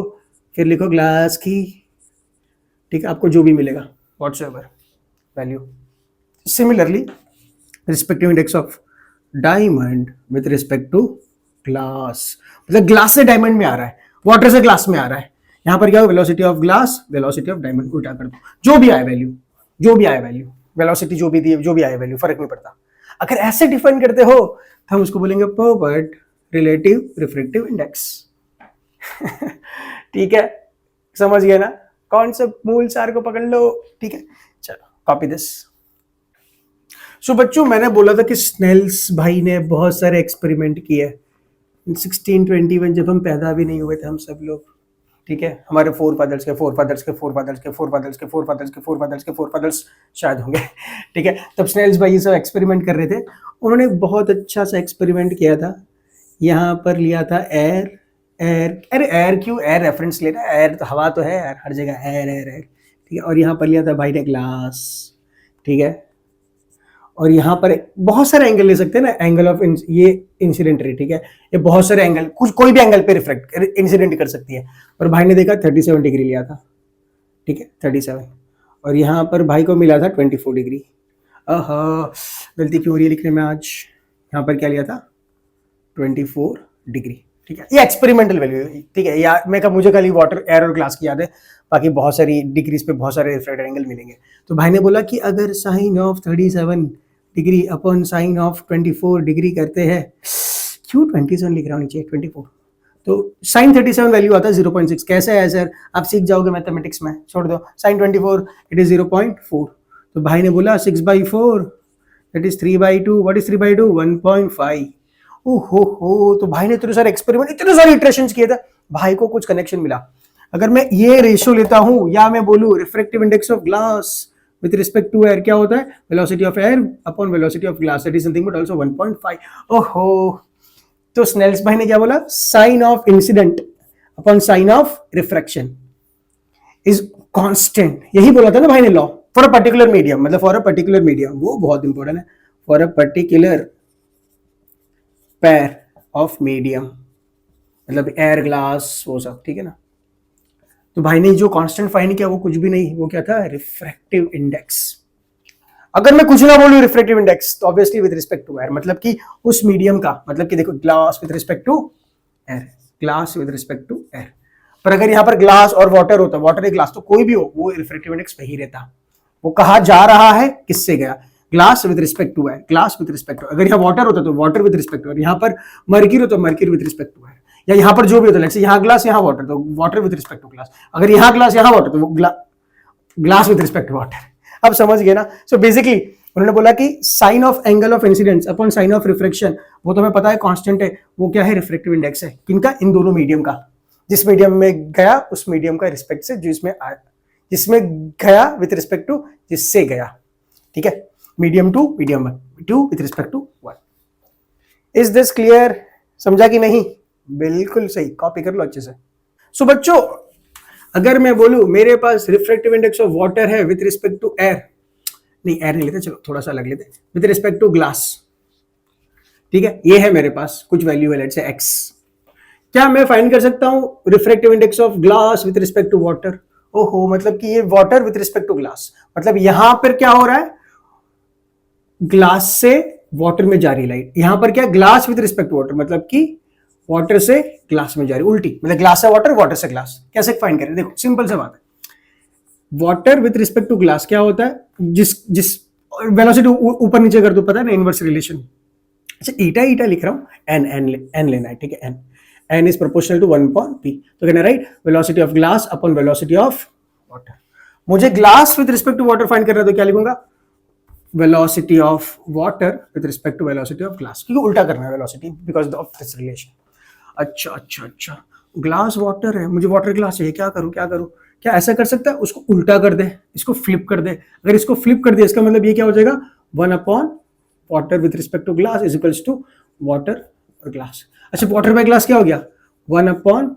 फिर लिखो ग्लास की, ठीक है, आपको जो भी मिलेगा whatsoever value. Similarly respective index of diamond with respect to glass, मतलब ग्लास से डायमंड में आ रहा है, वाटर से ग्लास में आ रहा है. यहां पर क्या हो, velocity of glass, velocity of diamond, उल्टा कर दो, जो भी आए वैल्यू, जो भी आए वैल्यू, वेलोसिटी जो भी दी, जो भी आए वैल्यू, फर्क नहीं पड़ता. अगर ऐसे डिफाइन करते हो तो हम उसको बोलेंगे पोपट रिलेटिव रिफ्रैक्टिव इंडेक्स. ठीक है, समझ गए ना कॉन्सेप्ट, मूल सार को पकड़ लो. ठीक है, चलो कॉपी दिस. सो बच्चों, मैंने बोला था कि स्नेल्स भाई ने बहुत सारे एक्सपेरिमेंट किए 1621, जब हम पैदा भी नहीं हुए थे हम सब लोग. ठीक है, हमारे फोर फादर्स के फोर फादर्स के फोर फादर्स के फोर फादर्स के फोर फादर्स के फोर फादर्स के फोर फादर्स शायद होंगे. ठीक है, तब स्नेल्स भाई ये सब एक्सपेरिमेंट कर रहे थे. उन्होंने बहुत अच्छा सा एक्सपेरिमेंट किया था. यहाँ पर लिया था एयर, एयर, अरे एयर क्यों, एयर रेफरेंस ले रहा है, एयर तो हवा तो है यार, हर जगह एयर एयर एयर. ठीक है, और यहाँ पर लिया था भाई ने ग्लास. ठीक है, और यहाँ पर बहुत सारे एंगल ले सकते हैं ना, एंगल ऑफ ये इंसिडेंट रे. ठीक है, ये बहुत सारे एंगल, कुछ कोई भी एंगल पे रिफ्लेक्ट इंसिडेंट कर सकती है. और भाई ने देखा 37 डिग्री लिया था. ठीक है, 37, और यहाँ पर भाई को मिला था 24 डिग्री. गलती क्यों हो रही है लिखने में आज. यहाँ पर क्या लिया था, 24 डिग्री. ठीक है, ये एक्सपेरिमेंटल वैल्यू है. ठीक है, या मैं कहा मुझे खाली वाटर, एयर और ग्लास की याद है, बाकी बहुत सारी डिग्रीज पे बहुत सारे रिफ्लेक्टेड एंगल मिलेंगे. तो भाई ने बोला कि अगर sine of 37 degree upon sine of 24 degree करते हैं, क्यों 27 लिख रहा हूँ नीचे, 24, तो साइन 37 वैल्यू आता है 0.6. कैसे है सर, आप सीख जाओगे मैथमेटिक्स में, छोड़ दो. Sine 24 it is 0.4. तो भाई ने बोला 6/4 दैट इज 3/2. What is 3/2, 1.5. ओहो, तो भाई ने इतने सारे एक्सपेरिमेंट, इतने सारे इटरेशंस किए थे, भाई को कुछ कनेक्शन मिला. अगर मैं ये रेशियो लेता हूं, या मैं बोलूं refractive index of glass with respect to air, क्या होता है, velocity of air upon velocity of glass, that is something but also 1.5. ओहो, तो स्नेल्स भाई ने क्या बोला, sine of incident upon sine of refraction is constant. यही बोला था ना भाई ने law, for a particular medium, मतलब फॉर अ पर्टिकुलर मीडियम, वो बहुत इंपॉर्टेंट है, for a particular pair of medium, मतलब एयर ग्लास वो सब. ठीक है ना. तो भाई ने जो कांस्टेंट फाइंड किया वो कुछ भी नहीं, वो क्या था, रिफ्रैक्टिव इंडेक्स. अगर मैं कुछ ना बोलूं रिफ्रैक्टिव इंडेक्स, तो obviously with respect to air, मतलब कि उस मीडियम का, मतलब कि देखो glass with respect to air, glass with respect to air. पर अगर यहाँ पर ग्लास और वाटर होता, वाटर एक ग्लास, तो कोई भी हो वो रिफ्रैक्टिव इंडेक्स वही रहता. वो कहा जा रहा है, किससे गया, glass with respect to air, glass with respect to. अगर यहाँ वाटर होता तो water with respect to air, यहाँ पर मर्क्यूरी हो तो mercury with respect to air, या यहाँ पर जो भी होता है, यहाँ ग्लास यहाँ वाटर, तो water with respect to glass. अगर यहाँ ग्लास यहाँ वाटर, तो glass with respect to water. अब समझ गए ना. सो बेसिकली उन्होंने बोला कि sine of angle of incidence upon sine of reflection, वो तो हमें पता है कांस्टेंट है, वो क्या है, रिफ्रैक्टिव इंडेक्स है. किनका, इन दोनों मीडियम का. जिस मीडियम में गया उस मीडियम का रिस्पेक्ट से, जिसमें गया विथ रिस्पेक्ट टू जिससे गया. ठीक है, medium two medium one, two with respect to one. Is this clear, समझा कि नहीं. बिल्कुल सही, कॉपी कर लो अच्छे से. सो बच्चों, अगर मैं बोलूं मेरे पास रिफ्रैक्टिव इंडेक्स ऑफ वाटर है विथ रिस्पेक्ट टू एयर, नहीं एयर नहीं लेते, चलो थोड़ा सा अलग लेते, विथ रिस्पेक्ट टू ग्लास. ठीक है, ये है मेरे पास कुछ वैल्यू है, लेट्स से x. क्या मैं फाइंड कर सकता हूं refractive index of glass with respect to water. ओहो, मतलब कि ये water with respect to glass, मतलब यहां पर क्या हो रहा है, ग्लास से वाटर में जा रही लाइट. यहां पर क्या, glass with respect to water, मतलब कि वाटर से ग्लास में जा रही, उल्टी, मतलब ग्लास से वाटर, वाटर से ग्लास. कैसे फाइंड करें, देखो सिंपल सा बात है. Water with respect to glass क्या होता है, जिस वेलोसिटी ऊपर नीचे कर दो, पता है ना इनवर्स रिलेशन। अच्छा ईटा ईटा लिख रहा हूँ, एन एन एन लेना है, ठीक है, N is proportional to 1/p। तो कहना right velocity of glass upon velocity of water. मुझे glass with respect to water find करना है, तो क्या लिखूंगा, velocity of water with respect to velocity of glass, क्योंकि उल्टा करना है velocity because of this relation. अच्छा अच्छा अच्छा, ग्लास वाटर है, मुझे वाटर ग्लास चाहिए, क्या करूं क्या करूं, क्या ऐसा कर सकता है, उसको उल्टा कर दे, इसको फ्लिप कर दे। अगर इसको फ्लिप कर दिया इसका मतलब ये क्या हो जाएगा, 1/, water with respect to glass is equals to water और ग्लास। अच्छा वाटर बाय ग्लास क्या हो गया, 1/,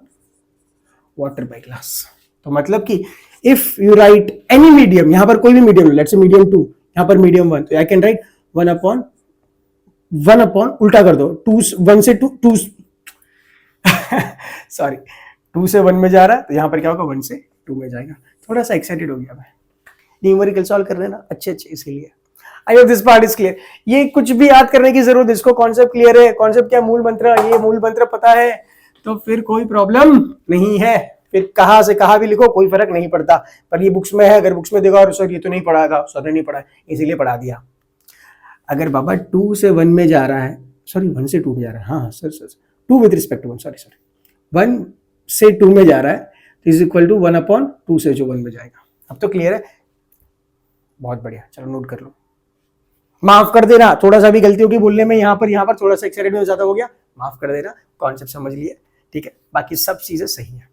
वाटर बाय ग्लास। तो मतलब कि if you right any medium, यहां पर कोई भी मीडियम, लेट्स से मीडियम 2, यहां पर मीडियम 1, तो आई कैन राइट 1/, उल्टा कर दो, 1 से 2 सॉरी 2 से 1 में जा रहा है, तो यहां पर क्या होगा, 1 से 2 में जाएगा। थोड़ा सा एक्साइटेड हो गया मैं, न्यूमेरिकल सॉल्व कर रहे हैं ना, अच्छे इसलिए। आई hope this part is clear. ये कुछ भी याद करने की जरूरत, इसको कॉन्सेप्ट क्लियर है, कॉन्सेप्ट क्या, मूल मंत्र, ये मूल मंत्र पता है तो फिर कोई प्रॉब्लम नहीं है, फिर कहां से कहां भी लिखो कोई फर्क नहीं पड़ता। पर ये बुक्स में है, अगर बुक्स में देखो और सर ये तो नहीं पढ़ाएगा, सर ने नहीं पढ़ा इसीलिए पढ़ा दिया। अगर बाबा 2 से 1 में जा रहा है, सॉरी 1 से 2 में जा रहा है, हाँ sir 2 with respect to 1, sorry 1 से 2 में जा रहा है, तो इज इक्वल टू 1/2 से जो 1 में जाएगा। अब तो क्लियर है, बहुत बढ़िया, चलो नोट कर लो। माफ कर देना, थोड़ा सा भी गलती होगी बोलने में, यहाँ पर थोड़ा सा एक्साइटेड में ज्यादा हो गया, माफ कर देना, कॉन्सेप्ट समझ लिए, ठीक है, बाकी सब चीजें सही है।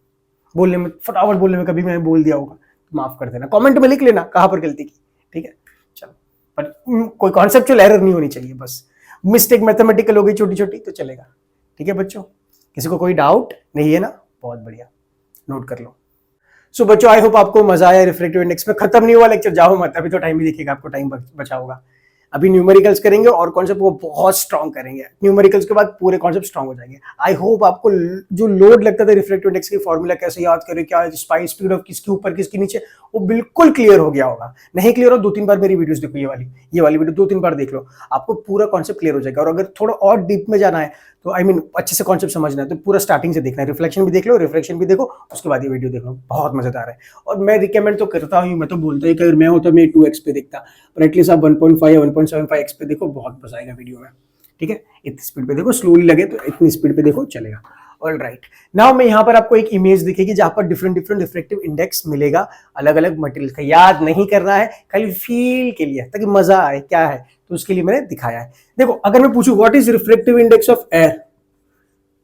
बोलने में फटाफट बोलने में कभी मैंने बोल दिया होगा तो माफ कर देना, कमेंट में लिख लेना कहां पर गलती की, ठीक है। चलो, पर कोई कॉन्सेप्चुअल एरर नहीं होनी चाहिए, बस मिस्टेक मैथमेटिकल हो गई छोटी छोटी तो चलेगा, ठीक है बच्चों। किसी को कोई डाउट नहीं है ना, बहुत बढ़िया, नोट कर लो। सो बच्चों आई होप आपको मजा आया। रिफ्रैक्टिव इंडेक्स में खत्म नहीं हुआ लेक्चर, जाओ मत, अभी तो टाइम भी दिखेगा आपको, टाइम बचा होगा। अभी न्यूमेरिकल्स करेंगे और कॉन्सेप्ट को बहुत स्ट्रॉन्ग करेंगे, न्यूमेरिकल्स के बाद पूरे कॉन्सेप्ट स्ट्रॉन्ग हो जाएंगे। आई होप आपको जो लोड लगता था रिफ्रैक्टिव इंडेक्स की फॉर्मूला कैसे याद करें, क्या स्पाइस स्पीड ऑफ किसके ऊपर किसके नीचे, वो बिल्कुल क्लियर हो गया होगा। नहीं क्लियर हो 2-3 बार मेरी वीडियोस देखो, ये वाली वीडियो 2-3 बार देख लो, आपको पूरा कॉन्सेप्ट क्लियर हो जाएगा। और अगर थोड़ा और डीप में जाना है तो आई मीन अच्छे से कॉन्सेप्ट समझना है तो पूरा स्टार्टिंग से देखना है, रिफ्लेक्शन भी देख लो, रिफ्लेक्शन भी देखो, उसके बाद ये वीडियो देख लो, बहुत मजेदार है। और मैं रिकमेंड तो करता हूँ, मैं तो बोलता हूँ कि अगर मैं होता मैं 2x पे देखता, पर एटलीस्ट आप 1.5 या 1.75x पे देखो, बहुत मजा आएगा वीडियो में, ठीक है। इतनी स्पीड पे देखो, स्लोली लगे तो इतनी स्पीड पे देखो, चलेगा। ऑल राइट, नाउ मैं यहाँ पर आपको एक इमेज दिखेगी जहां पर डिफरेंट रिफ्रेक्टिव इंडेक्स मिलेगा अलग अलग मटेरियल का। याद नहीं करना है, खाली फील के लिए, ताकि मजा आए क्या है, तो उसके लिए मैंने दिखाया है। देखो अगर मैं पूछूं what is refractive index of air,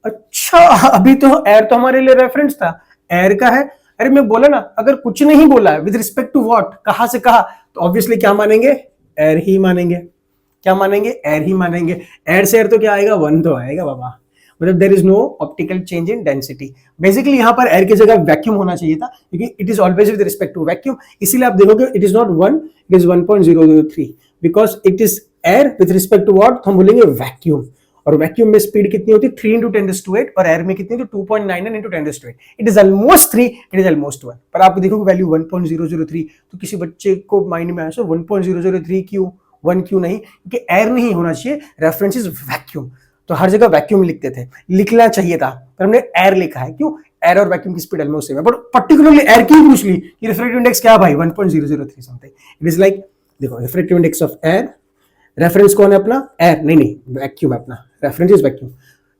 अच्छा अभी तो एयर तो हमारे लिए रेफरेंस था, एयर का है। अरे मैं बोला ना, अगर कुछ नहीं बोला है विद रिस्पेक्ट टू व्हाट, कहां से कहा, तो ऑब्वियसली क्या मानेंगे, एयर ही मानेंगे। क्या मानेंगे, एयर ही मानेंगे। एयर से एयर तो क्या आएगा, 1 तो आएगा बाबा, मतलब there is no optical change in density. Basically यहां पर एयर की जगह वैक्यूम होना चाहिए था, क्योंकि it is always with respect to vacuum. इसीलिए आप देखोगे it is not 1, it is 1.003, because it is air with respect to what, तो हम बोलेंगे वैक्यूम। और वैक्यूम में स्पीड कितनी होती है, 3 × 10⁸, और एयर में कितनी, तो 2.99 × 10⁸। It is almost 3, it is almost 1। पर आप देखोगे वैल्यू 1.003, तो किसी बच्चे को माइंड में आया 1.003 क्यों, 1 क्यों नहीं, क्योंकि एयर नहीं होना चाहिए, रेफरेंस इज वैक्यूम। तो हर जगह वैक्यूम लिखते थे, लिखना चाहिए था, पर हमने एयर लिखा है। क्यों, एयर और वैक्यूम की स्पीड ऑलमोस्ट सेम है, बट पर्टिकुलरली एयर की पूछ ली कि रिफ्रैक्टिव इंडेक्स क्या भाई, 1.003 समथिंग। इट इज लाइक, देखो refractive index of air, reference कौन है अपना, एयर, नहीं वैक्यूम है अपना, रेफरेंस इज वैक्यूम।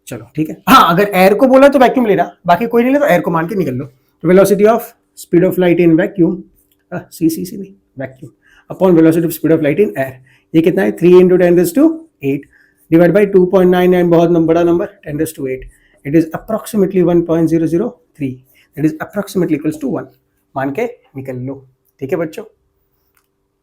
चलो ठीक है, हाँ अगर एयर को बोला तो वैक्यूम लेना, बाकी कोई नहीं ले तो एयर को मान के निकल लो। तो velocity of speed of light in vacuum, C नहीं vacuum, upon velocity of speed of light in air, ये कितना है, 3 × 10⁸ डिवाइड बाई 2.99, बहुत बड़ा number, 10⁸। It is approximately 1.003, it is approximately equals to 1, मान के निकल लो, ठीक है बच्चों।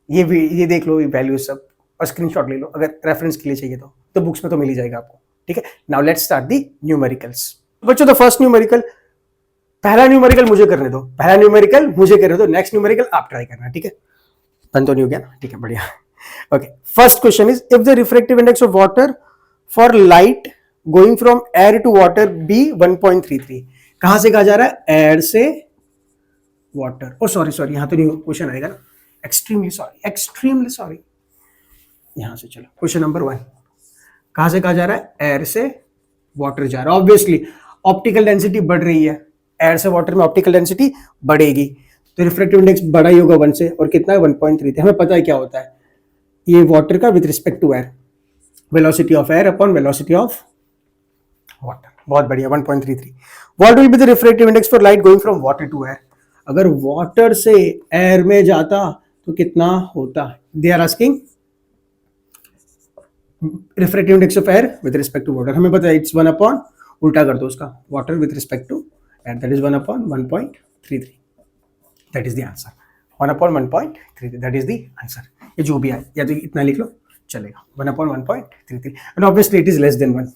ये देख लो, ये वैल्यू सब, और स्क्रीनशॉट ले लो अगर रेफरेंस के लिए चाहिए तो बुक्स में तो मिल ही जाएगा आपको, ठीक है। Now let's start the numericals. बच्चों द फर्स्ट न्यूमेरिकल, पहला न्यूमेरिकल मुझे करने दो, नेक्स्ट न्यूमेरिकल आप ट्राई करना, ठीक है। बंद तो नहीं हो गया ना, ठीक है, बढ़िया। Okay, first question is if the refractive index of water for light going from air to water be 1.33, कहां से कहा जा रहा है, एयर से वाटर। ओ सॉरी यहां तो नहीं क्वेश्चन आएगा ना, एक्सट्रीमली सॉरी, यहां से चलो क्वेश्चन नंबर 1, कहां से कहा जा रहा है, एयर से वाटर जा रहा है। ऑब्वियसली ऑप्टिकल डेंसिटी बढ़ रही है, एयर से वाटर में ऑप्टिकल डेंसिटी बढ़ेगी, तो रिफ्रैक्टिव इंडेक्स बड़ा ही होगा 1 से, और कितना है 1.33, हमें पता है क्या होता है, ये वाटर का with respect to air, velocity of air upon velocity of water. बहुत बढ़िया, 1.33। What will be the refractive index for light going from water to air? अगर वाटर से एयर में जाता तो कितना होता? They are asking refractive index of air with respect to water. हमें पता है इट्स 1 अपॉन, उल्टा कर दो उसका, water with respect to air, that is 1 upon 1.33। That is the answer, 1 upon 1.33, that is the answer. ये जो भी आए, या तो इतना लिख लो चलेगा, 1 upon 1.33, and obviously it is less than 1।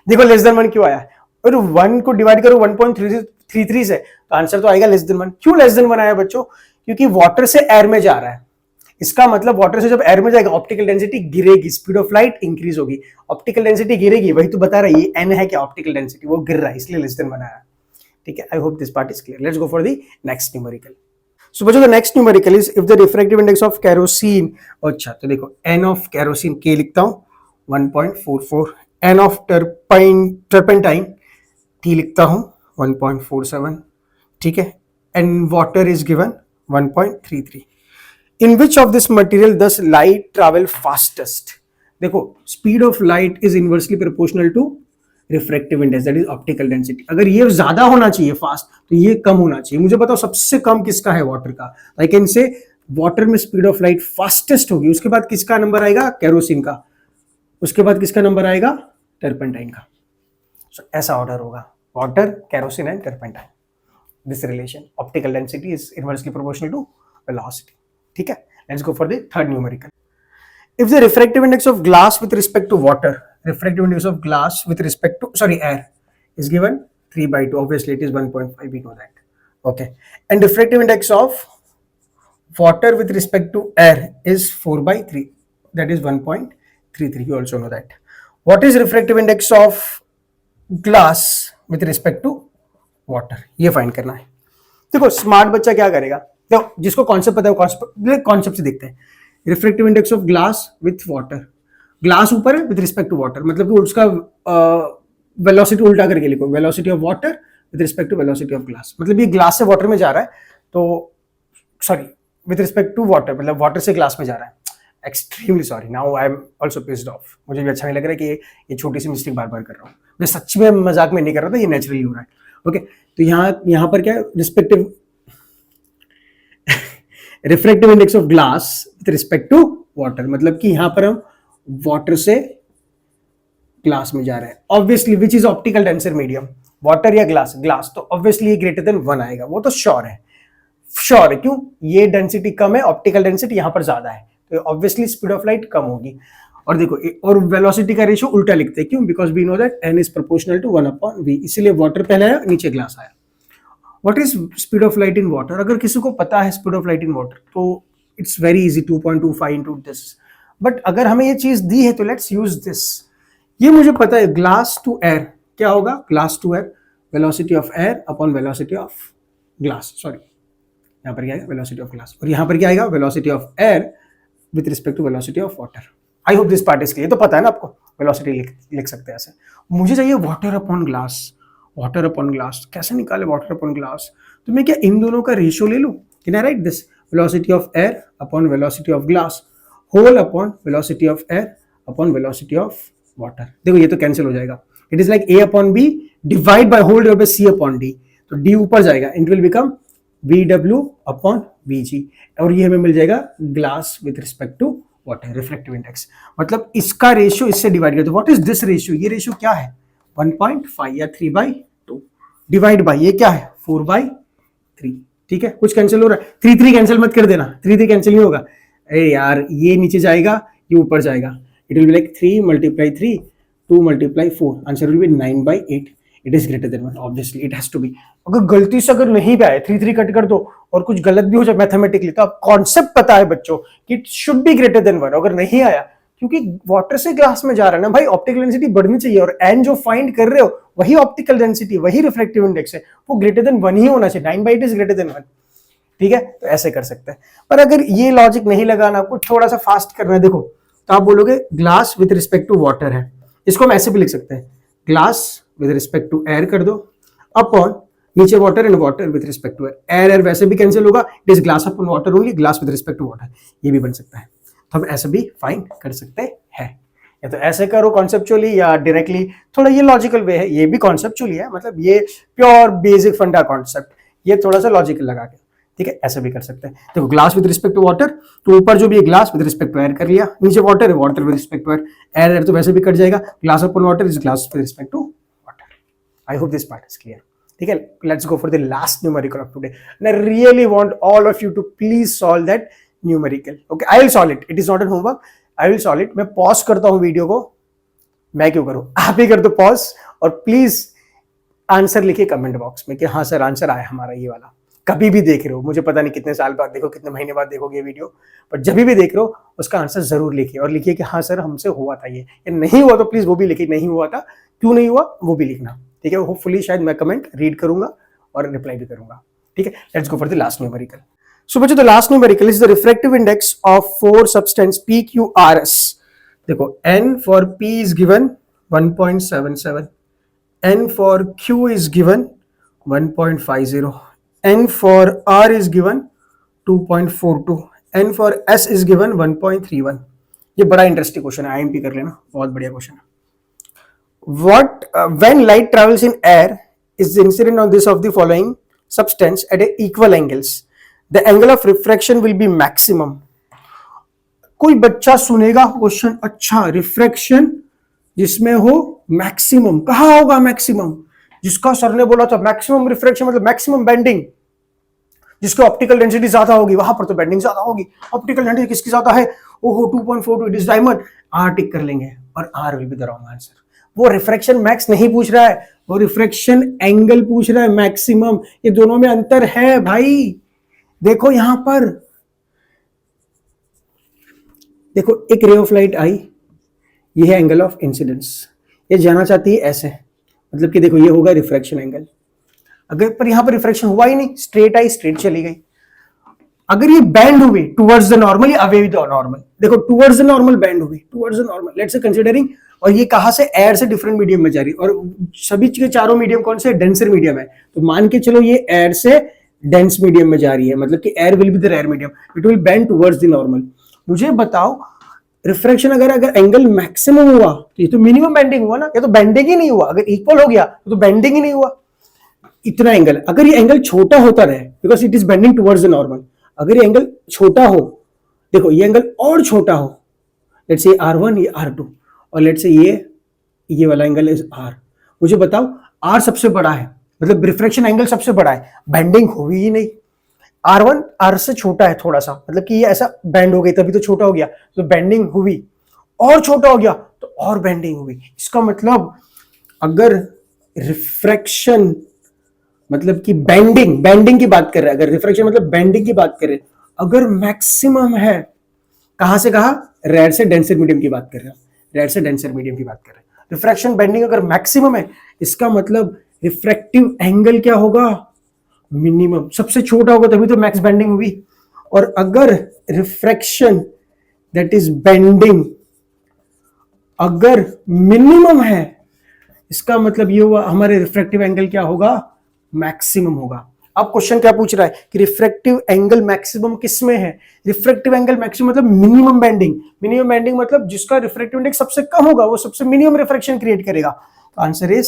देखो लेस देन 1 क्यों आया? और 1 को डिवाइड करो 1.33 से तो आंसर तो आएगा लेस देन 1। क्यों लेस देन 1 आया बच्चों? क्योंकि वाटर से एयर में जा रहा है। इसका मतलब वाटर से जब एयर में जाएगा ऑप्टिकल डेंसिटी गिरेगी, स्पीड ऑफ लाइट इंक्रीज होगी, ऑप्टिकल डेंसिटी गिरेगी। वही तो बता रहा है, ये n है क्या ऑप्टिकल डेंसिटी, वो गिर रहा है, इसलिए लेस देन 1 आया। ठीक है, I hope this part is clear. Let's go for the next numerical. So बच्चों the next numerical is if the refractive index of kerosene, अच्छा तो देखो n ऑफ केरोसिन के लिखता हूं 1.44, n ऑफ टर्पेंटाइन t लिखता हूं 1.47, ठीक है, and water is given 1.33। In which of this material does light travel fastest? देखो speed of light is inversely proportional to refractive index, that is optical density. अगर ये ज्यादा होना चाहिए फास्ट तो ये कम होना चाहिए। मुझे बताओ सबसे कम किसका है? वाटर का। आई कैन से वाटर में स्पीड ऑफ लाइट फास्टेस्ट होगी, उसके बाद किसका नंबर आएगा? केरोसिन का, उसके बाद किसका नंबर आएगा? टर्पेंटाइन का। So, ऐसा ऑर्डर होगा, water, kerosene and turpentine. This relation optical density is inversely proportional to velocity. ठीक है, let's go for the third numerical. If the refractive index of glass with respect to water, refractive index of glass with respect to air is given 3/2, obviously it is 1.5, we know that. Okay, and refractive index of water with respect to air is 4/3, that is 1.33, you also know that. What is refractive index of glass with respect to water? ये find करना है। देखो smart बच्चा क्या करेगा, देखो जिसको concept पता है कॉन्सेप्ट से देखते हैं। Refractive index of glass with water, glass ऊपर है विथ रिस्पेक्ट टू वाटर, मतलब कि उसका वेलोसिटी उल्टा करके लिखो, velocity of water with respect to velocity of glass. मतलब ये ग्लास से वाटर में जा रहा है, तो sorry with respect to water, मतलब वाटर से ग्लास में जा रहा है। Extremely sorry, now I am also pissed off. मुझे भी अच्छा नहीं लग रहा है कि ये छोटी सी मिस्टेक बार बार कर रहा हूँ। मैं सच में मजाक में नहीं कर रहा था, ये नेचुरली हो रहा है। ओके, तो यहाँ पर क्या है? Respective refractive index of glass with respect to water, मतलब कि यहाँ पर हम वाटर से ग्लास में जा रहे हैं। Obviously which is optical denser medium, water या ग्लास? ग्लास, तो ऑब्वियसली ग्रेटर देन 1 आएगा, वो तो श्योर है। श्योर है, क्यों? ये डेंसिटी कम है, ऑप्टिकल डेंसिटी यहाँ पर ज्यादा है, तो ऑब्वियसली स्पीड ऑफ लाइट कम होगी। और देखो, और वेलोसिटी का रेशियो उल्टा लिखते हैं, क्यों? Because we know that n is proportional to 1/v, इसलिए वाटर पहले आया, नीचे ग्लास आया। What is speed of light in water? अगर किसी को पता है speed of light in water तो it's very easy, 2.25 into this. But अगर हमें ये चीज दी है तो लेट्स यूज दिस। ये मुझे पता है, ग्लास टू एयर क्या होगा? Glass to air, velocity of air upon velocity of glass, sorry यहाँ पर क्या आएगा? Velocity of glass. और यहाँ पर क्या आएगा? Velocity of air with respect to velocity of water. I hope this part is clear. तो पता है ना आपको, वेलोसिटी लिख सकते हैं ऐसे। मुझे चाहिए water upon glass, water upon glass कैसे निकाले? वाटर अपॉन ग्लास, तो मैं क्या इन दोनों का रेशियो ले लूं? Can I write this? Velocity of air upon velocity of glass whole upon velocity of air upon velocity of water. देखो ये तो कैंसिल हो जाएगा, it is like a upon b divide by whole divide by c upon d, तो d ऊपर जाएगा, it will become vw upon vg, और ये हमें मिल जाएगा glass with respect to water, refractive index. मतलब इसका रेशियो इससे डिवाइड कर दो। What is this ratio? ये रेशियो क्या है? 1.5 या 3/2 डिवाइड बाय ये क्या है? 4/3। ठीक है, कुछ कैंसिल हो रहा है? 3 कैंसिल मत कर देना, 3 कैंसिल नहीं होगा। अरे यार, ये नीचे जाएगा, ये ऊपर जाएगा, it will be like 3 multiply 3, 2 multiply 4, answer will be 9/8. It is greater than 1, obviously it has to be. अगर गलती से अगर नहीं भी आए, 3 कट कर दो और कुछ गलत भी हो जाए मैथमेटिकली, तो आप कॉन्सेप्ट पता है बच्चों कि it should be greater than 1। अगर नहीं आया, क्योंकि वाटर से ग्लास में जा रहा है ना भाई, ऑप्टिकल डेंसिटी बढ़नी चाहिए, और n जो फाइंड कर रहे हो वही ऑप्टिकल डेंसिटी, वही रिफ्रैक्टिव इंडेक्स है, वो ग्रेटर देन 1 ही होना चाहिए। 9/8 इज ग्रेटर देन 1। ठीक है, तो ऐसे कर सकते हैं। पर अगर ये लॉजिक नहीं लगाना, कुछ थोड़ा सा फास्ट करना है, देखो तो आप बोलोगे glass with respect to water है, इसको हम ऐसे भी लिख सकते हैं, glass with respect to air कर दो अपॉन नीचे water and water with respect to air. Air air वैसे भी कैंसिल होगा, it is glass upon water only, glass with respect to water, ये भी बन सकता है। तो हम ऐसे भी फाइंड कर सकते हैं। या तो ऐसे करो कॉन्सेप्चुअली या डायरेक्टली, थोड़ा ये लॉजिकल वे है, ये भी कॉन्सेप्चुअली है, मतलब ये प्योर बेसिक फंडा कॉन्सेप्ट, ये थोड़ा सा लॉजिकल लगा के, ठीक है, ऐसे भी कर सकते हैं। देखो glass with respect to water, तो ऊपर जो भी है glass with respect to air कर लिया, नीचे वाटर है, water with respect to air, air तो वैसे भी कट जाएगा, glass upon water is glass with respect to water. I hope this part is clear, ठीक है। Let's go for the last numerical of today, and I really want all of you to please solve that numerical. Okay, I will solve it, it is not an homework, I will solve it. मैं pause करता हूं video को, मैं क्यों करूं, आप ही कर दो पॉज, और प्लीज आंसर लिखिए कमेंट बॉक्स में कि हाँ सर आंसर आया हमारा ये वाला। कभी भी देख रहे हो, मुझे पता नहीं कितने साल बाद देखो, कितने महीने बाद देखोगे ये वीडियो, पर जब भी देख रहे हो उसका आंसर जरूर लिखिए, और लिखिए कि हाँ सर हमसे हुआ था ये नहीं हुआ तो प्लीज वो भी लिखिए, नहीं हुआ था क्यों नहीं हुआ वो भी लिखना, ठीक है। होपफुली शायद मैं कमेंट रीड करूंगा और रिप्लाई भी करूंगा, ठीक है। Let's go for the last numerical. So बच्चों the last numerical is the refractive index of 4 substance PQRS। देखो N for P is given 1.77, N for Q is given 1.50, N for R is given 2.42, N for S is given 1.31। ये बड़ा interesting question है, IMP कर लेना, बहुत बढ़िया question है। What when light travels in air is incident on this of the following substance at equal angles, the angle of refraction will be maximum। कोई बच्चा सुनेगा क्वेश्चन, अच्छा रिफ्रैक्शन जिसमें हो मैक्सिमम, कहाँ होगा मैक्सिमम, जिसका सर ने बोला था मैक्सिमम रिफ्रैक्शन मतलब मैक्सिमम बेंडिंग, जिसकी ऑप्टिकल डेंसिटी ज्यादा होगी वहां पर तो बेंडिंग ज्यादा होगी। ऑप्टिकल डेंसिटी किसकी ज्यादा है, ओहो 2.42, इट इज डायमंड, आर टिक कर लेंगे, और R will be the wrong answer. वो रिफ्रैक्शन मैक्स नहीं पूछ रहा है, वो रिफ्रैक्शन एंगल पूछ रहा है, मैक्सिमम। ये दोनों में अंतर है भाई, देखो यहां पर, देखो एक रे ऑफ लाइट आई, ये है एंगल ऑफ इंसिडेंस, ये जाना चाहती है ऐसे, मतलब कि देखो ये होगा रिफ्रैक्शन एंगल, अगर पर यहां पर रिफ्रैक्शन हुआ ही नहीं, स्ट्रेट आई स्ट्रेट चली गई। अगर ये बैंड हुई टुवर्ड्स द नॉर्मल या अवे विद द नॉर्मल, देखो टुवर्ड्स द नॉर्मल बैंड हुई, towards the normal, let's say considering, और ये कहां से, एयर से डिफरेंट मीडियम में जा रही है, और सभी के चारों मीडियम कौन से, डेंसर मीडियम है, तो मान के चलो ये एयर से डेंस मीडियम में जा रही है, मतलब कि air will be the rare medium, it will bend towards the normal. मुझे बताओ रिफ्रैक्शन अगर एंगल मैक्सिमम हुआ तो ये तो मिनिमम बेंडिंग हुआ ना, ये तो बेंडिंग ही नहीं हुआ, अगर इक्वल हो गया तो बेंडिंग ही नहीं हुआ। इतना एंगल, अगर ये एंगल छोटा होता रहे because it is bending towards the normal, अगर ये एंगल छोटा हो, देखो ये एंगल और छोटा हो, लेट्स से R1 ये R2, और लेट्स से ये वाला एंगल इज R, मुझे बताओ R सबसे बड़ा है, मतलब रिफ्रैक्शन एंगल सबसे बड़ा है, बेंडिंग हुई ही नहीं। R1 R से छोटा है थोड़ा सा, मतलब कि ये ऐसा बेंड हो गई तभी तो छोटा हो गया, तो बेंडिंग हुई, और छोटा हो गया तो और बेंडिंग हुई। इसका मतलब अगर रिफ्रैक्शन मतलब कि बेंडिंग की बात कर रहे हैं, अगर रिफ्रैक्शन मतलब बेंडिंग की बात कर रहे हैं, अगर मैक्सिमम है, कहां से कहा, रेयर से डेंसर मीडियम की बात कर रहे हैं, रेयर से डेंसर मीडियम की बात कर रहे हैं। रिफ्रैक्शन बेंडिंग अगर मैक्सिमम है, इसका मतलब रिफ्रैक्टिव एंगल क्या होगा, मिनिमम, सबसे छोटा होगा तभी तो मैक्स बेंडिंग हुई। और अगर रिफ्रैक्शन दैट इज बेंडिंग अगर मिनिमम है, इसका मतलब ये हुआ हमारे रिफ्रैक्टिव एंगल क्या होगा, मैक्सिमम होगा। अब क्वेश्चन क्या पूछ रहा है कि रिफ्रैक्टिव एंगल मैक्सिमम किस में है, रिफ्रैक्टिव एंगल मैक्सिमम मतलब मिनिमम बेंडिंग मतलब जिसका रिफ्रैक्टिव इंडेक्स सबसे कम होगा वो सबसे मिनिमम रिफ्रैक्शन क्रिएट करेगा, तो आंसर इज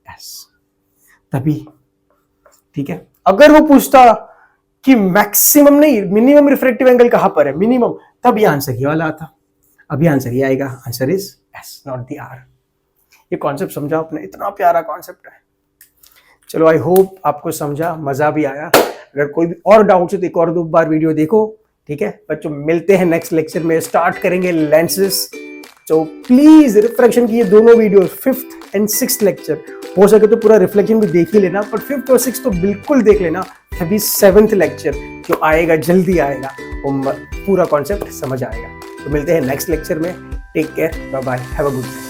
एस, तभी, ठीक है। अगर वो पूछता कि मैक्सिमम नहीं मिनिमम रिफ्रैक्टिव एंगल कहां पर है, मिनिमम, तब ये आंसर ये वाला आता, अभी आंसर ये आएगा, answer is S not the R. ये कॉन्सेप्ट समझा आपने, इतना प्यारा कॉन्सेप्ट है। चलो आई होप आपको समझा, मजा भी आया। अगर कोई भी और डाउट है तो एक और 2 बार वीडियो देखो, ठीक है बच्चों। मिलते हैं नेक्स्ट लेक्चर में, स्टार्ट करेंगे लेंसेज। तो प्लीज रिफ्रैक्शन की ये दोनों video 5th and 6th lecture, हो सके तो पूरा रिफ्लेक्शन भी देख ही लेना, पर 5th और 6th तो बिल्कुल देख लेना, तभी 7th लेक्चर जो आएगा जल्दी आएगा, वो पूरा कॉन्सेप्ट समझ आएगा। तो मिलते हैं नेक्स्ट लेक्चर में, take care, bye bye, have a good day.